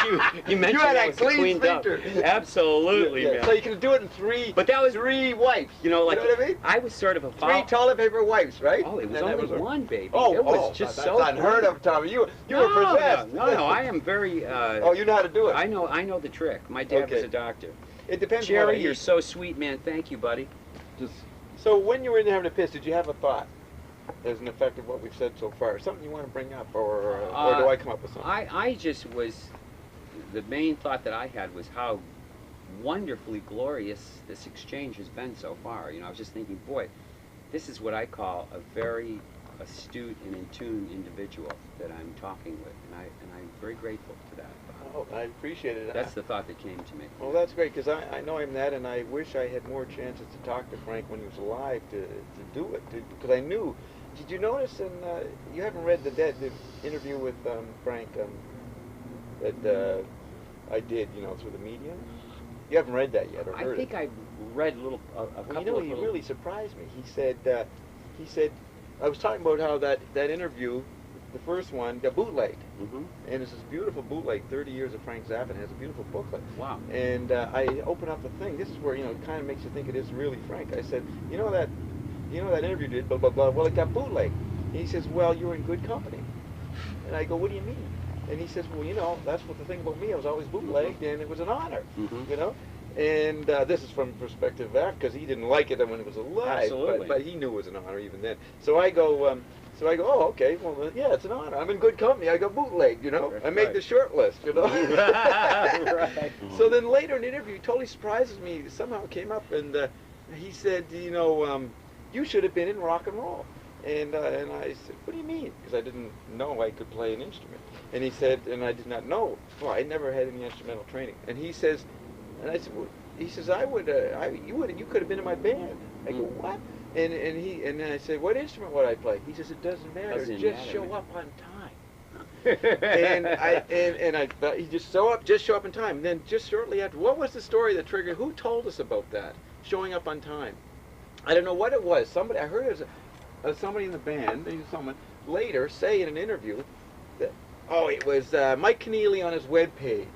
you mentioned had that a was clean cleaned up. sphincter. Absolutely, man. So you can do it in three. But that was three wipes. You know, like you know what I mean? I was sort of a Three toilet paper wipes, right? Oh, it was And that only a- one, baby. Oh, it was just that's so unheard clean. of, Tommy. You No, were possessed. no, I am very. Oh, you know how to do it. I know the trick. My dad was Okay. a doctor. It depends on Jerry, what I you're eat. so sweet, man. Thank you, buddy. Just So when you were in there having a piss, did you have a thought as an effect of what we've said so far? Something you want to bring up, or do I come up with something? I just was. The main thought that I had was how wonderfully glorious this exchange has been so far. You know, I was just thinking, boy, this is what I call a very astute and in tune individual that I'm talking with, and I'm very grateful to that. Oh, I appreciate it. That's the thought that came to me. Well, that's great, because I know him that, and I wish I had more chances to talk to Frank when he was alive to do it, because I knew. Did you notice, and you haven't read the interview with Frank that I did, through the medium? You haven't read that yet, or heard I think it? I read a couple Well, of he little... really surprised me. He said, I was talking about how that interview, the first one, got bootlegged. Mhm. And it's this beautiful bootleg, 30 Years of Frank Zappa, and has a beautiful booklet. Wow. And I open up the thing. This is where, it kind of makes you think it is really Frank. I said, that interview did, blah, blah, blah. Well, it got bootlegged. And he says, well, you're in good company. And I go, what do you mean? And he says, well, that's what the thing about me. I was always bootlegged, and it was an honor, Mhm. And this is from perspective of that, because he didn't like it when it was alive. Absolutely. But he knew it was an honor even then. So I go, oh, okay, well, yeah, it's an honor. I'm in good company. I got bootlegged, That's I made right. the short list, Right. So then later in the interview, he totally surprises me. Somehow it came up, and he said, you should have been in rock and roll. And I said, what do you mean? Because I didn't know I could play an instrument. And he said, and I did not know. Well, I never had any instrumental training. And he says, and I said, well, he says, you could have been in my band. I go, what? And then I said, what instrument would I play? He says, it doesn't matter. Doesn't Just matter, show man. up on time. and I thought he just show up in time. And then just shortly after, what was the story that triggered? Who told us about that? Showing up on time. I don't know what it was. Somebody, I heard it was somebody in the band, someone later say in an interview that, it was Mike Keneally on his webpage.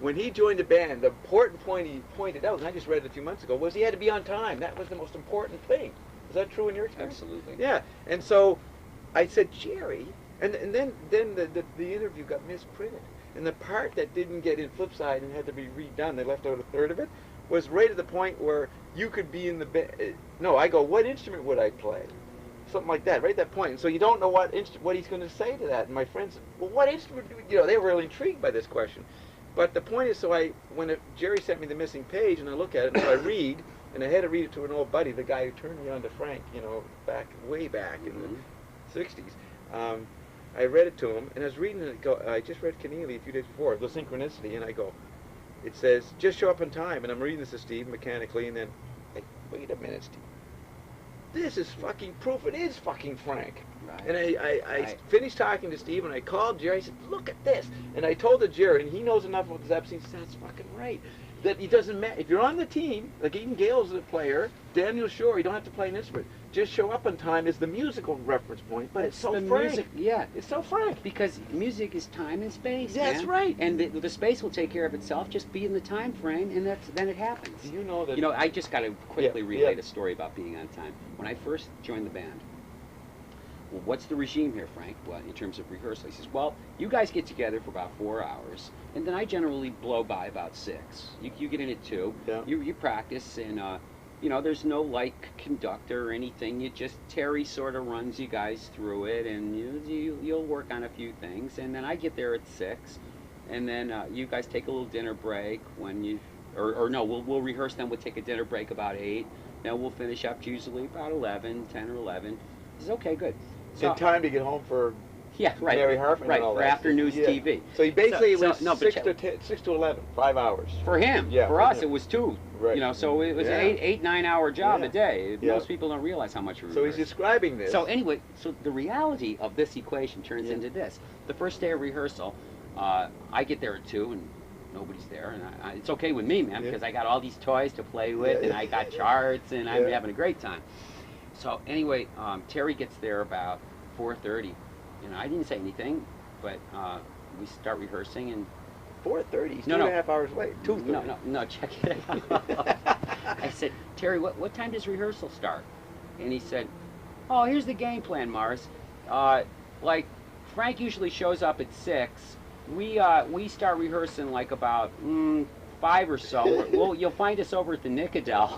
When he joined the band, the important point he pointed out, and I just read it a few months ago, was he had to be on time. That was the most important thing. Is that true in your experience? Absolutely. Yeah. And so I said, Jerry, and then the interview got misprinted. And the part that didn't get in Flipside and had to be redone, they left out a third of it, was right at the point where you could be in the band. No, I go, what instrument would I play? Something like that, right at that point. And so you don't know what he's going to say to that. And my friends, well, what instrument do we, they were really intrigued by this question. But the point is, when Jerry sent me the missing page, and I look at it, and I read, and I had to read it to an old buddy, the guy who turned me on to Frank, way back in the 60s. I read it to him, and I was reading it, I just read Keneally a few days before, The Synchronicity, and I go, it says, just show up on time, and I'm reading this to Steve mechanically, and then, wait a minute, Steve. This is fucking proof it is fucking Frank. Right. And I finished talking to Steve, and I called Jerry. I said, look at this. And I told Jerry, and he knows enough about the Zappa scene, he said, that's fucking right. That it doesn't matter. If you're on the team, like even Gale's a player, Daniel Shore, you don't have to play an instrument. Just show up on time is the musical reference point, but it's so the Frank. music, yeah. It's so Frank. Because music is time and space, That's man. right. And the space will take care of itself. Just be in the time frame, and then it happens. Do you know that? I just got to quickly Yeah, relate yeah. a story about being on time. When I first joined the band, well, what's the regime here, Frank? Well, in terms of rehearsal, he says, well, you guys get together for about 4 hours, and then I generally blow by about 6. You get in at 2. Yeah. You practice, and there's no conductor or anything. Terry sort of runs you guys through it, and you'll work on a few things, and then I get there at 6, and then you guys take a little dinner break when you, or no, we'll rehearse, then we'll take a dinner break about 8, then we'll finish up usually about 11, 10 or 11. He says, okay, good. So, in time to get home for Yeah, right. Mary Hartman Right, and all for that. after-news Yeah. TV. So he basically So- was no, but 6 to 11, 5 hours. For him. Yeah, for for us, him. it was 2. Right. You know, so it was Yeah. an 8-9 hour job Yeah. a day. Yeah. Most people don't realize how much we So he's rehearse. describing this. So anyway, so the reality of this equation turns Yeah. into this. The first day of rehearsal, I get there at 2 and nobody's there. And it's okay with me, man, Yeah. because I got all these toys to play with Yeah. and I got charts and I'm Yeah. having a great time. So anyway, Terry gets there about 4:30. You know, I didn't say anything, but we start rehearsing and 4:30. He's No, 2.5 hours late. 2:30. no, check it out. I said, Terry, what time does rehearsal start? And he said, oh, here's the game plan, Mars. Like, Frank usually shows up at 6. We start rehearsing like about 5 or so. You'll find us over at the Nicodel.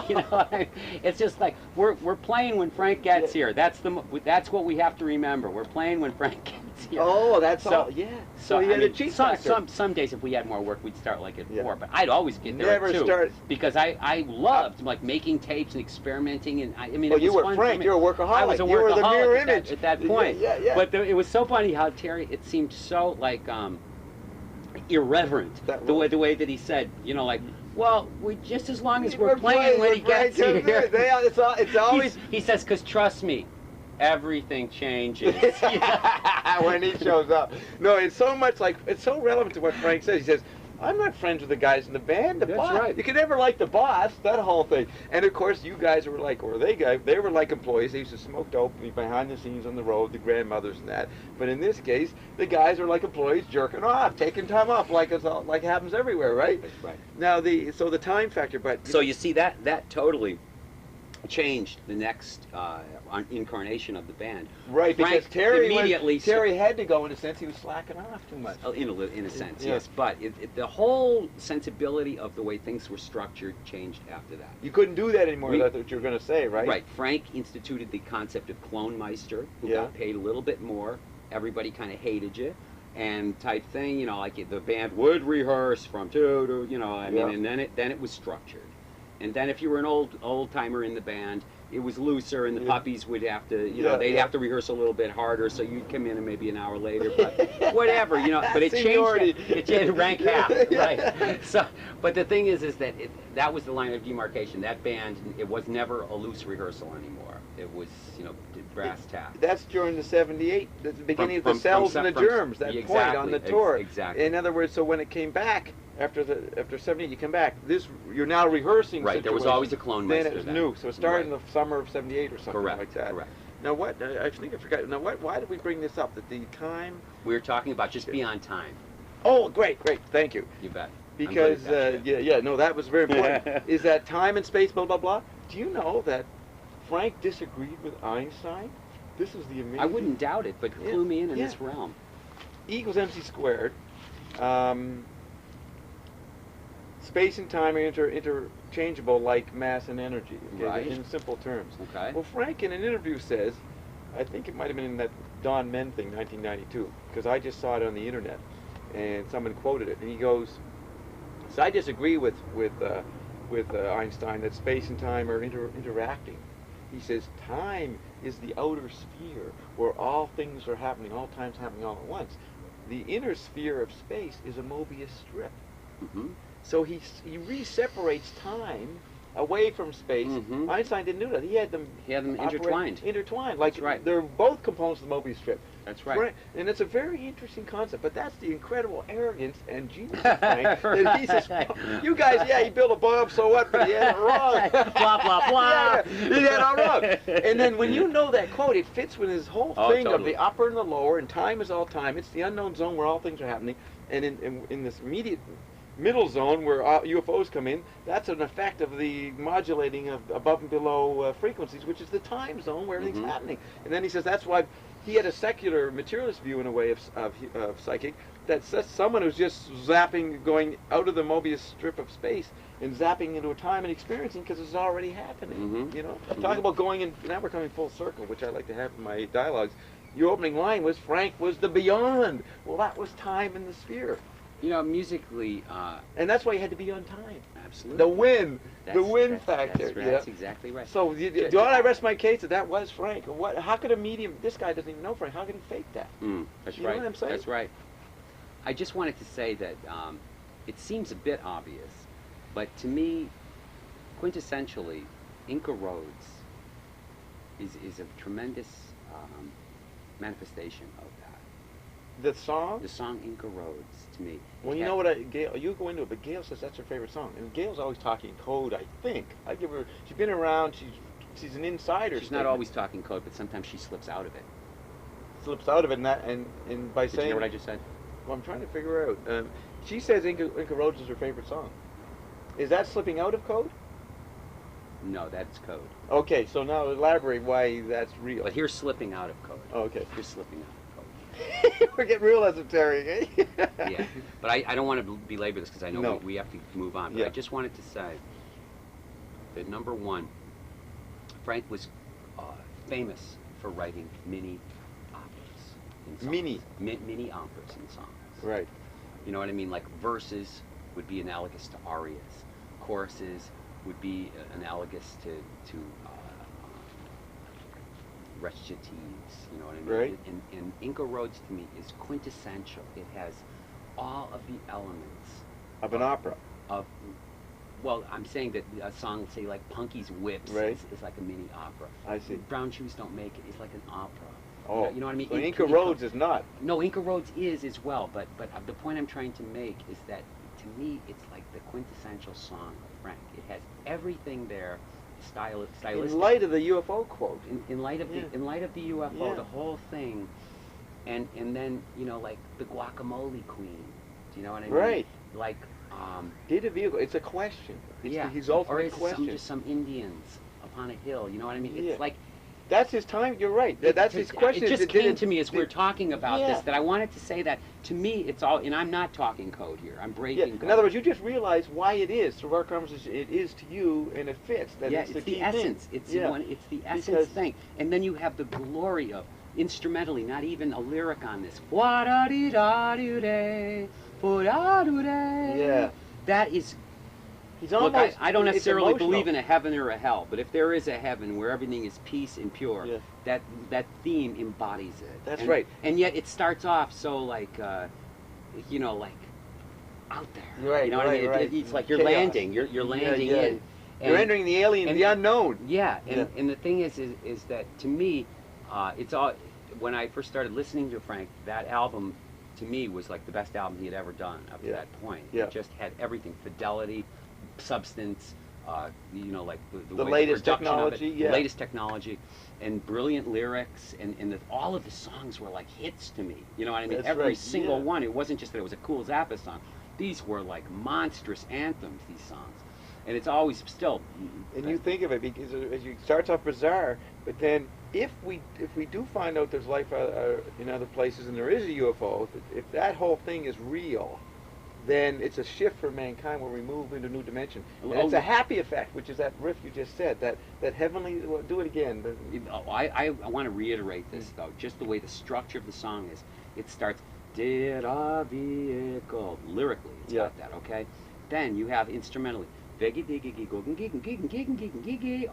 You know what I mean? It's just like we're playing when Frank gets here. That's what we have to remember. We're playing when Frank gets here. Oh, that's So- all. Yeah. So he I had mean, a cheat factor. some days if we had more work, we'd start like at Yeah. 4. But I'd always get there Never at 2 start- because I loved like making tapes and experimenting and I mean. Oh, it you was were fun Frank. For me. You're a workaholic. I was a You were the workaholic mirror at that- image. at that point. Yeah. But it was so funny how Terry. It seemed so like irreverent That the way that he said, you know, like, well, we just as long as we're playing when he gets here. It's always He says, because trust me, everything changes. when he shows up. No, it's so much like it's so relevant to what Frank says. He says, "I'm not friends with the guys in the band. The That's boss. right. You can never like the boss. That whole thing." And of course, you guys were like, or they were like employees. They used to smoke dope behind the scenes on the road, the grandmothers and that. But in this case, the guys are like employees jerking off, taking time off, like happens everywhere, right? Right. Now the time factor, but So you see that totally changed the next incarnation of the band. right, because Frank Terry had to go in a sense. He was slacking off too much. In a sense, Yeah. yes. But the whole sensibility of the way things were structured changed after that. You couldn't do that anymore. That's what you're going to say, right? Right. Frank instituted the concept of clone meister, who Yeah. got paid a little bit more. Everybody kind of hated you. And type thing, you know, like the band would rehearse from 2 to, you know, I mean, Yeah. and then it was structured. And then if you were an old timer in the band, it was looser, and the Yeah. puppies would have to, you Yeah, know, they'd yeah. have to rehearse a little bit harder, so you'd come in and maybe an hour later, but whatever, you know. But it Seniority. changed. It changed rank half, Yeah. right? So, but the thing is that that was the line of demarcation. That band, it was never a loose rehearsal anymore. It was, you know, brass tacks. That's during the '78, the beginning of the From cells and the germs. That point on the exactly, tour. exactly. In other words, so when it came back after '78, you come back. You're now rehearsing. Right, there was situation. always a clone Then meister it was new. So it started Right. in the summer of '78 or something Correct, like that. correct. Now what? I think I forgot. Now what? Why did we bring this up? That the time. We were talking about just beyond time. Oh, great. Thank you. You bet. Because I'm glad yeah, no, that was very important. Is that time and space, blah blah blah? Do you know that Frank disagreed with Einstein? This is the amazing. I wouldn't doubt it, but Yeah, clue me in yeah. this realm. E equals mc squared. Space and time are interchangeable like mass and energy. Okay, Right. in simple terms. Okay. Well, Frank in an interview says, I think it might have been in that Don Men thing, 1992, because I just saw it on the internet, and someone quoted it, and he goes, "So I disagree with Einstein that space and time are interacting." He says time is the outer sphere where all things are happening, all time's happening all at once. The inner sphere of space is a Mobius strip. Mm-hmm. So he re-separates time away from space. Mhm. Einstein didn't do that. He had them operate intertwined. Intertwined. Like That's right. they're both components of the Mobius strip. That's right. And it's a very interesting concept. But that's the incredible arrogance and genius of Frank. That he says, you guys, yeah, he built a bomb, so what? But he had it wrong. Blah, blah, blah. Yeah, he had it all wrong. And then when you know that quote, it fits with his whole thing of Totally. the upper and the lower, and time is all time. It's the unknown zone where all things are happening. And in this immediate middle zone where UFOs come in, that's an effect of the modulating of above and below frequencies, which is the time zone where everything's Mhm. happening. And then he says that's why he had a secular materialist view in a way of psychic, that says someone who's just zapping, going out of the Mobius strip of space and zapping into a time and experiencing because it's already happening. Mhm. You know, Mhm. talk about going in. Now we're coming full circle, which I like to have in my dialogues. Your opening line was Frank was the beyond. Well, that was time in the sphere. You know, musically, And that's why you had to be on time. absolutely. The win That's- factor. That's, right. Yeah. That's exactly right. So, do I rest my case that was Frank? What? How could a medium? This guy doesn't even know Frank. How can he fake that? That's You know right. what I'm saying? That's right. I just wanted to say that it seems a bit obvious, but to me, quintessentially, Inca Roads is a tremendous manifestation of that. The song. The song Inca Roads, to me. Well, it you had- know what, Gail, you go into it, but Gail says that's her favorite song. And Gail's always talking code, I think. I give her, she's been around, she's an insider. She's not always talking code, but sometimes she slips out of it. Slips out of it, and by Did saying... you hear what I just said? Well, I'm trying to figure out. She says Inca Roads is her favorite song. Is that slipping out of code? No, that's code. Okay, so now elaborate why that's real. But here's slipping out of code. Oh, okay. Here's slipping out of code. We're getting real esoteric, eh? Yeah, but I don't want to belabor this because I know No. we have to move on. But Yeah. I just wanted to say that number one, Frank was famous for writing mini operas in songs. Mini operas in songs. Right. You know what I mean? Like verses would be analogous to arias, choruses would be analogous to recitatives. You know what I mean? Right. And Inca Roads to me is quintessential. It has all of the elements Of an opera. of. Well, I'm saying that a song, say like Punky's Whips, Right. is like a mini opera. I see. Brown Shoes Don't Make It is like an opera. Oh, you know what I mean? So It- Inca it- Roads is not. No, Inca Roads is as well, but the point I'm trying to make is that to me it's like the quintessential song of Frank. It has everything there, stylistic. In light of the UFO quote. In light of Yeah. the UFO, Yeah. the whole thing, and then you know like the Guacamole Queen. Do you know what I mean? Right. Like Did a vehicle? It's a question. It's yeah, his or ultimate is it question. just some Indians upon a hill? You know what I mean? Yeah. It's like. That's his time. You're right. That's his question. It just Did came to me as we're talking about Yeah. this that I wanted to say that to me it's all, and I'm not talking code here. I'm Yeah. breaking code. In other words, you just realize why it is through our conversation. It is to you, and it fits. That yeah, it's the it's the key essence. thing. It's Yeah. it's the essence Because- thing. And then you have the glory of instrumentally, not even a lyric on this. Wa-da-dee-da-doo-day, ba-da-doo-day. Yeah. That is. He's Look, almost. I don't it's necessarily emotional. believe in a heaven or a hell, but if there is a heaven where everything is peace and pure, Yeah. that theme embodies it. That's And- right. And yet it starts off so like, you know, like out there. Right, You know what I mean? right. It's like you're Chaos. landing. You're landing yeah. in. You're entering the alien, and- the unknown. Yeah, Yeah. and the thing is that to me, it's all. When I first started listening to Frank, that album, to me, was like the best album he had ever done up to Yeah. that point. Yeah. It just had everything: fidelity, substance. You know, like The way latest production of technology, it, yeah. the latest technology, and brilliant lyrics, and all of the songs were like hits to me. You know what I mean? That's Every right, single yeah. one. It wasn't just that it was a cool Zappa song. These were like monstrous anthems. These songs, and it's always still. And you think of it because as you starts off bizarre, but then if we do find out there's life in other places and there is a UFO, if that whole thing is real, then it's a shift for mankind where we move into a new dimension. And it's a happy effect, which is that riff you just said, that heavenly. Well, do it again. I want to reiterate this though, just the way the structure of the song is. It starts, did a vehicle, lyrically, it's got that, okay? Then you have instrumentally,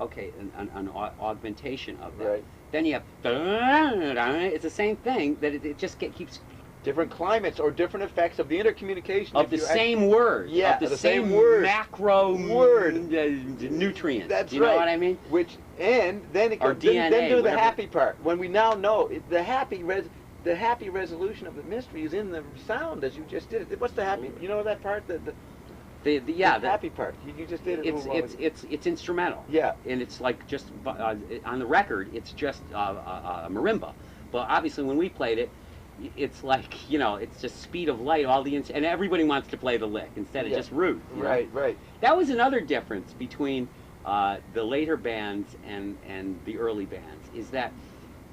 okay, an augmentation of that. Right. Then you have, it's the same thing, that it just keeps Different climates or different effects of the intercommunication of the same word, Yeah, of the the same same word. macro Word. nutrients. That's you know right. what I mean? Which and then it Or comes, then DNA, do the whatever. happy part when we now know the happy resolution of the mystery is in the sound as you just did it. What's the happy? You know that part the happy part. You just did it. a little while ago. It's instrumental. Yeah. And it's like just on the record, it's just a marimba. But obviously, when we played it, it's like, you know, it's just speed of light. And everybody wants to play the lick instead of just root. you know? Right. That was another difference between the later bands and the early bands. Is that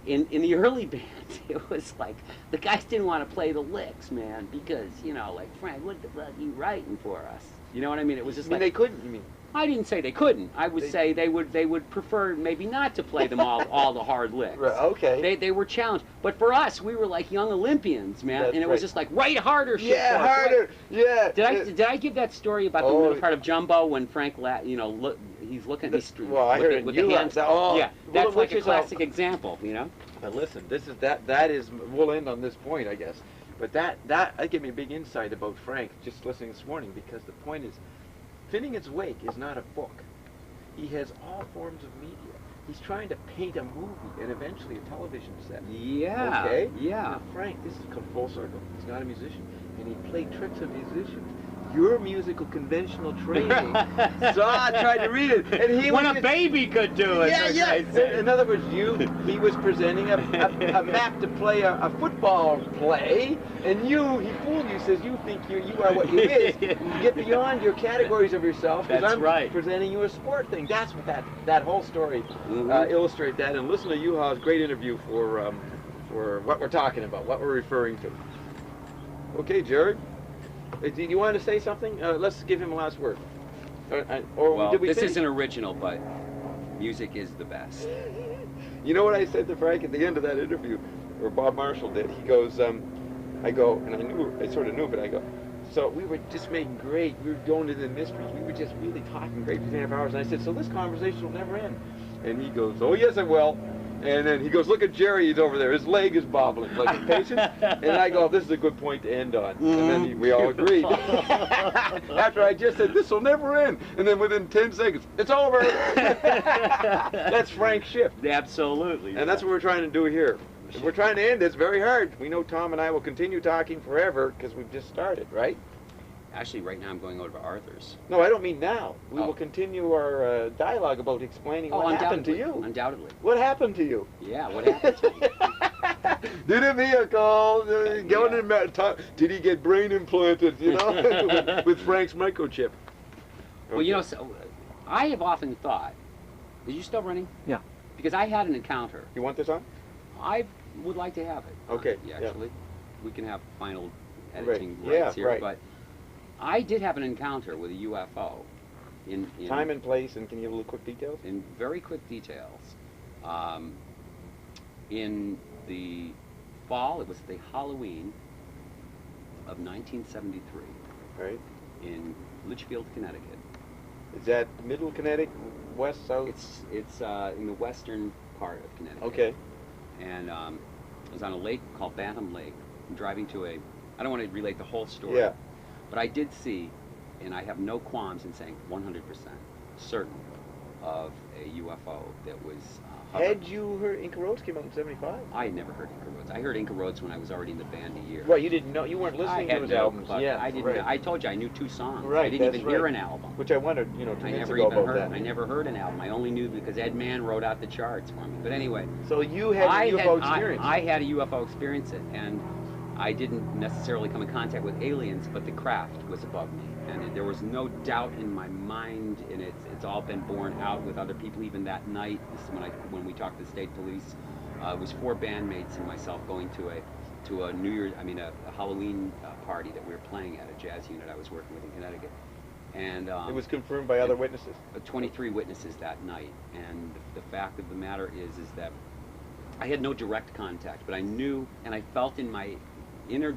in the early bands, it was like the guys didn't want to play the licks, man, because, you know, like, Frank, what the fuck are you writing for us? You know what I mean? It was just I mean, like, they couldn't. You mean? I didn't say they couldn't. I would say they would prefer maybe not to play them all the hard licks. Right, okay. They were challenged. But for us, we were like young Olympians, man, That's and it was right. just like right harder shit. Yeah, for us, harder. right? Yeah. Did I give that story about the Oh, middle part of Jumbo when Frank, he's looking, Well, I heard it. with You the hands. yeah, Yeah, that's well, like which a is classic example, you know. But listen, this is that is we'll end on this point, I guess. But that gave me a big insight about Frank just listening this morning, because the point is, Finnegan's Wake is not a book. He has all forms of media. He's trying to paint a movie and eventually a television set. Yeah. Okay? Yeah. Now, Frank, this has come full circle. He's not a musician, and he played tricks on musicians. Your musical conventional training. So I tried to read it, and he when was a just, baby could do it. yeah, for yeah. Christ's sake. In other words, he was presenting a map to play a football play, and he fooled you, says you think you are what you is. You get beyond your categories of yourself, because That's I'm right. presenting you a sport thing. That's what that whole story illustrates that. And listen to Yuha's great interview for what we're talking about, what we're referring to. Okay, Gerry. Do you want to say something? Let's give him a last word. Well, did we this finish? isn't original, but music is the best. You know what I said to Frank at the end of that interview, or Bob Marshall did? He goes, I go, and I sort of knew, but I go, so we were just making great, we were going into the mysteries, we were just really talking great for 3.5 hours, and I said, so this conversation will never end. And he goes, oh yes it will. And then he goes, look at Gerry, he's over there, his leg is bobbling, like impatient. And I go, this is a good point to end on. And then we all agreed. After I just said, this will never end. And then within 10 seconds, it's over. That's Frank's shift. Absolutely. And that's what we're trying to do here. If we're trying to end this, very hard. We know Tom and I will continue talking forever because we've just started, right? Actually, right now I'm going over to Arthur's. No, I don't mean now. We Oh. will continue our dialogue about explaining what happened to you. Undoubtedly. What happened to you? Yeah, what happened to me? Did a vehicle, did he get brain implanted, you know, with Frank's microchip? Well, you know, so, I have often thought, are you still running? Yeah. Because I had an encounter. You want this on? I would like to have it. Okay, Yeah, yeah. actually. We can have final Right, editing yeah, rights here, right. but I did have an encounter with a UFO in Time and place, and can you give a little quick details? in very quick details. In the fall, it was the Halloween of 1973 Right. in Litchfield, Connecticut. Is that middle Connecticut, west, south? It's in the western part of Connecticut. Okay. And I was on a lake called Bantam Lake. I'm driving to I don't want to relate the whole story. Yeah. But I did see, and I have no qualms in saying 100% certain of a UFO that was hovering. Had you heard Inca Roads came out in 75? I had never heard Inca Roads. I heard Inca Roads when I was already in the band a year. Well, you didn't know, you weren't listening I to had his no albums. clue. Yeah, I didn't. right. I told you I knew 2 songs. Right, I didn't that's even hear right. an album. Which I wondered, 2 I minutes never ago even about heard. that. I never heard an album. I only knew because Ed Mann wrote out the charts for me. But anyway, So you had a UFO experience. I had a UFO experience, and I didn't necessarily come in contact with aliens, but the craft was above me, and there was no doubt in my mind, and it's all been borne out with other people. Even that night, this is when we talked to the state police. It was 4 bandmates and myself going to a New Year's, a Halloween party that we were playing at, a jazz unit I was working with in Connecticut, and It was confirmed by other witnesses. 23 witnesses that night, and the fact of the matter is that I had no direct contact, but I knew and I felt in my inner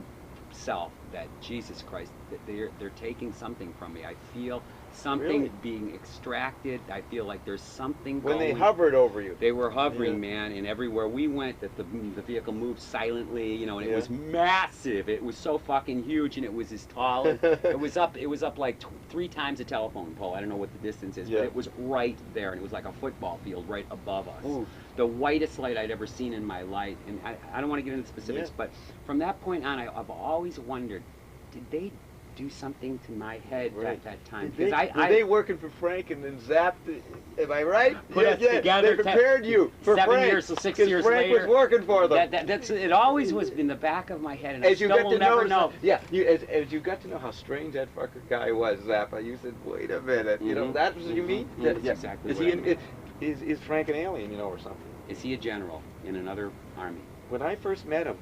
self that Jesus Christ, that they're taking something from me. I feel something Really? being extracted. I feel like there's something When going. they hovered over you. They were hovering, Yeah. man, and everywhere we went, that the vehicle moved silently, and Yeah. it was massive. It was so fucking huge, and it was as tall. It was up like 3 times a telephone pole. I don't know what the distance is, Yeah. but it was right there, and it was like a football field right above us. Ooh. The whitest light I'd ever seen in my life, and I don't want to get into specifics, Yeah. but from that point on, I've always wondered, did they do something to my head Right. at that time? Were Because they working for Frank and then zapped? Am I right? Put us together, They prepared you for 7 Frank. years, so 6 'cause years Frank later. was working for them. That's it. Always was in the back of my head, and I As you still got will to never know, know. yeah, as you got to know how strange that fucker guy was, Zappa, you said, "Wait a minute, you know Mhm. that was what you mean?" Mhm. That- That's yeah. exactly Is what he? I mean. Is Frank an alien, or something? Is he a general in another army? When I first met him,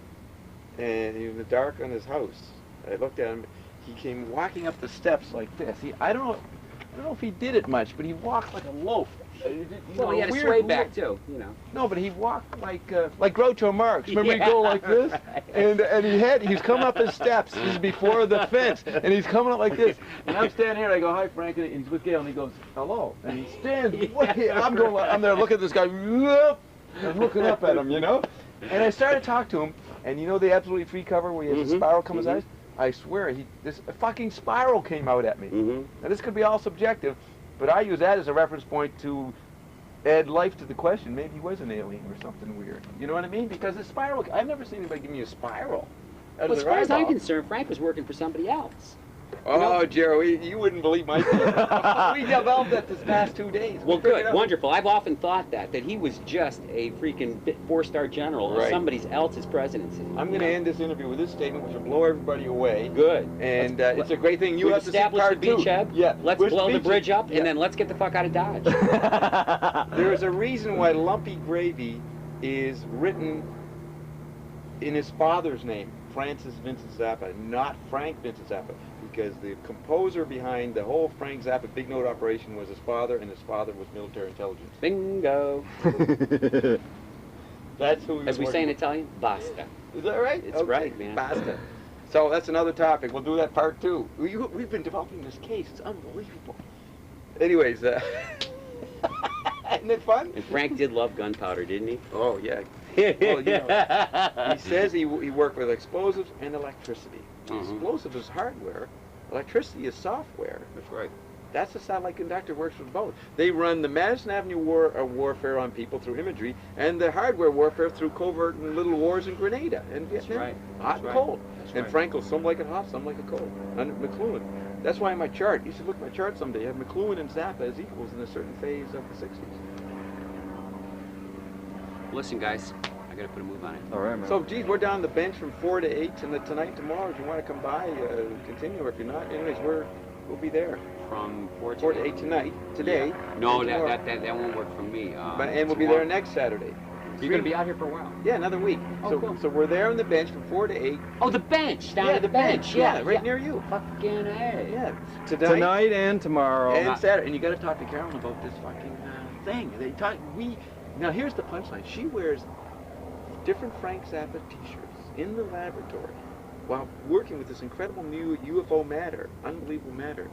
and he was in the dark on his house, I looked at him. He came walking up the steps like this. I don't know. don't know if he did it much, but he walked like a loaf. Well, he had a weird sway look. back too, you know. No, but he walked like Groucho Marx. Remember he'd go like this, and he's coming up his steps. This is before the fence, and he's coming up like this. And I'm standing here, and I go, "Hi, Frank," and he's with Gail, and he goes, "Hello," and he stands way. I'm there looking at this guy, I'm looking up at him, you know. And I started to talk to him, and you know the absolutely free cover where he has a spiral come his eyes. I swear, this fucking spiral came out at me. Now this could be all subjective, but I use that as a reference point to add life to the question. Maybe he was an alien or something weird. You know what I mean? Because the spiral, I've never seen anybody give me a spiral. Well, as far as I'm concerned, Frank was working for somebody else. Oh, Gerry, you wouldn't believe my we developed that this past 2 days. Well, good, wonderful. I've often thought that he was just a freaking 4-star general of somebody else's presidency. I'm going to end this interview with this statement, which will blow everybody away. Good. And it's a great thing. You have to establish the beachhead. Yeah. Let's blow the bridge up, and then let's get the fuck out of Dodge. There is a reason why Lumpy Gravy is written in his father's name, Francis Vincent Zappa, not Frank Vincent Zappa, because the composer behind the whole Frank Zappa Big Note operation was his father, and his father was military intelligence. Bingo. That's who he As we was say in working Italian, basta. with. Is that right? It's right, man. Basta. So that's another topic. We'll do that part 2. We've been developing this case. It's unbelievable. Anyways, isn't it fun? And Frank did love gunpowder, didn't he? Oh, yeah. Well, you know, he says he worked with explosives and electricity. Explosive is hardware. Electricity is software. That's right. That's the satellite conductor works with both. They run the Madison Avenue warfare on people through imagery, and the hardware warfare through covert and little wars in Grenada and Vietnam. Right. Hot and cold. That's And right. Frank goes, some like it hot, some like it cold. And McLuhan. That's why in my chart, you should look at my chart someday. You have McLuhan and Zappa as equals in a certain phase of the 60s. Listen, guys, I gotta put a move on it. All right, man. So, geez, we're down the bench from 4 to 8 tonight, tomorrow. If you want to come by, continue. Or if you're not, anyways, we'll be there. From 4 4 to 8 tonight, today. Yeah. No, and tomorrow. that won't work for me. And we'll be there next Saturday. You're gonna be out here for a while. Yeah, another week. Oh, cool. So we're there on the bench from 4 to 8. Oh, the bench down Yeah, at the bench. Yeah, right near you. Fucking A. Yeah, Tonight and tomorrow. and Saturday. And you got to talk to Carolyn about this fucking thing. Now here's the punchline. She wears different Frank Zappa T-shirts in the laboratory while working with this incredible new UFO matter, unbelievable matter.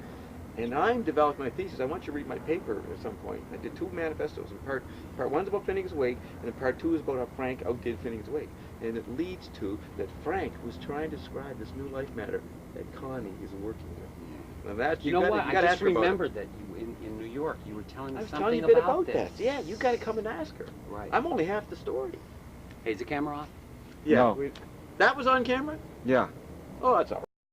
And I'm developing my thesis. I want you to read my paper at some point. I did 2 manifestos. And part 1's about Finnegan's Wake, and then part 2 is about how Frank outdid Finnegan's Wake. And it leads to that Frank was trying to describe this new life matter that Connie is working with. Now that's You know what? I just remembered that you, in New York, you were telling me I was something telling you a bit about about this. this. Yeah, you got to come and ask her. Right. I'm only half the story. Hey, is the camera off? No. That was on camera? Yeah. Oh, that's all right.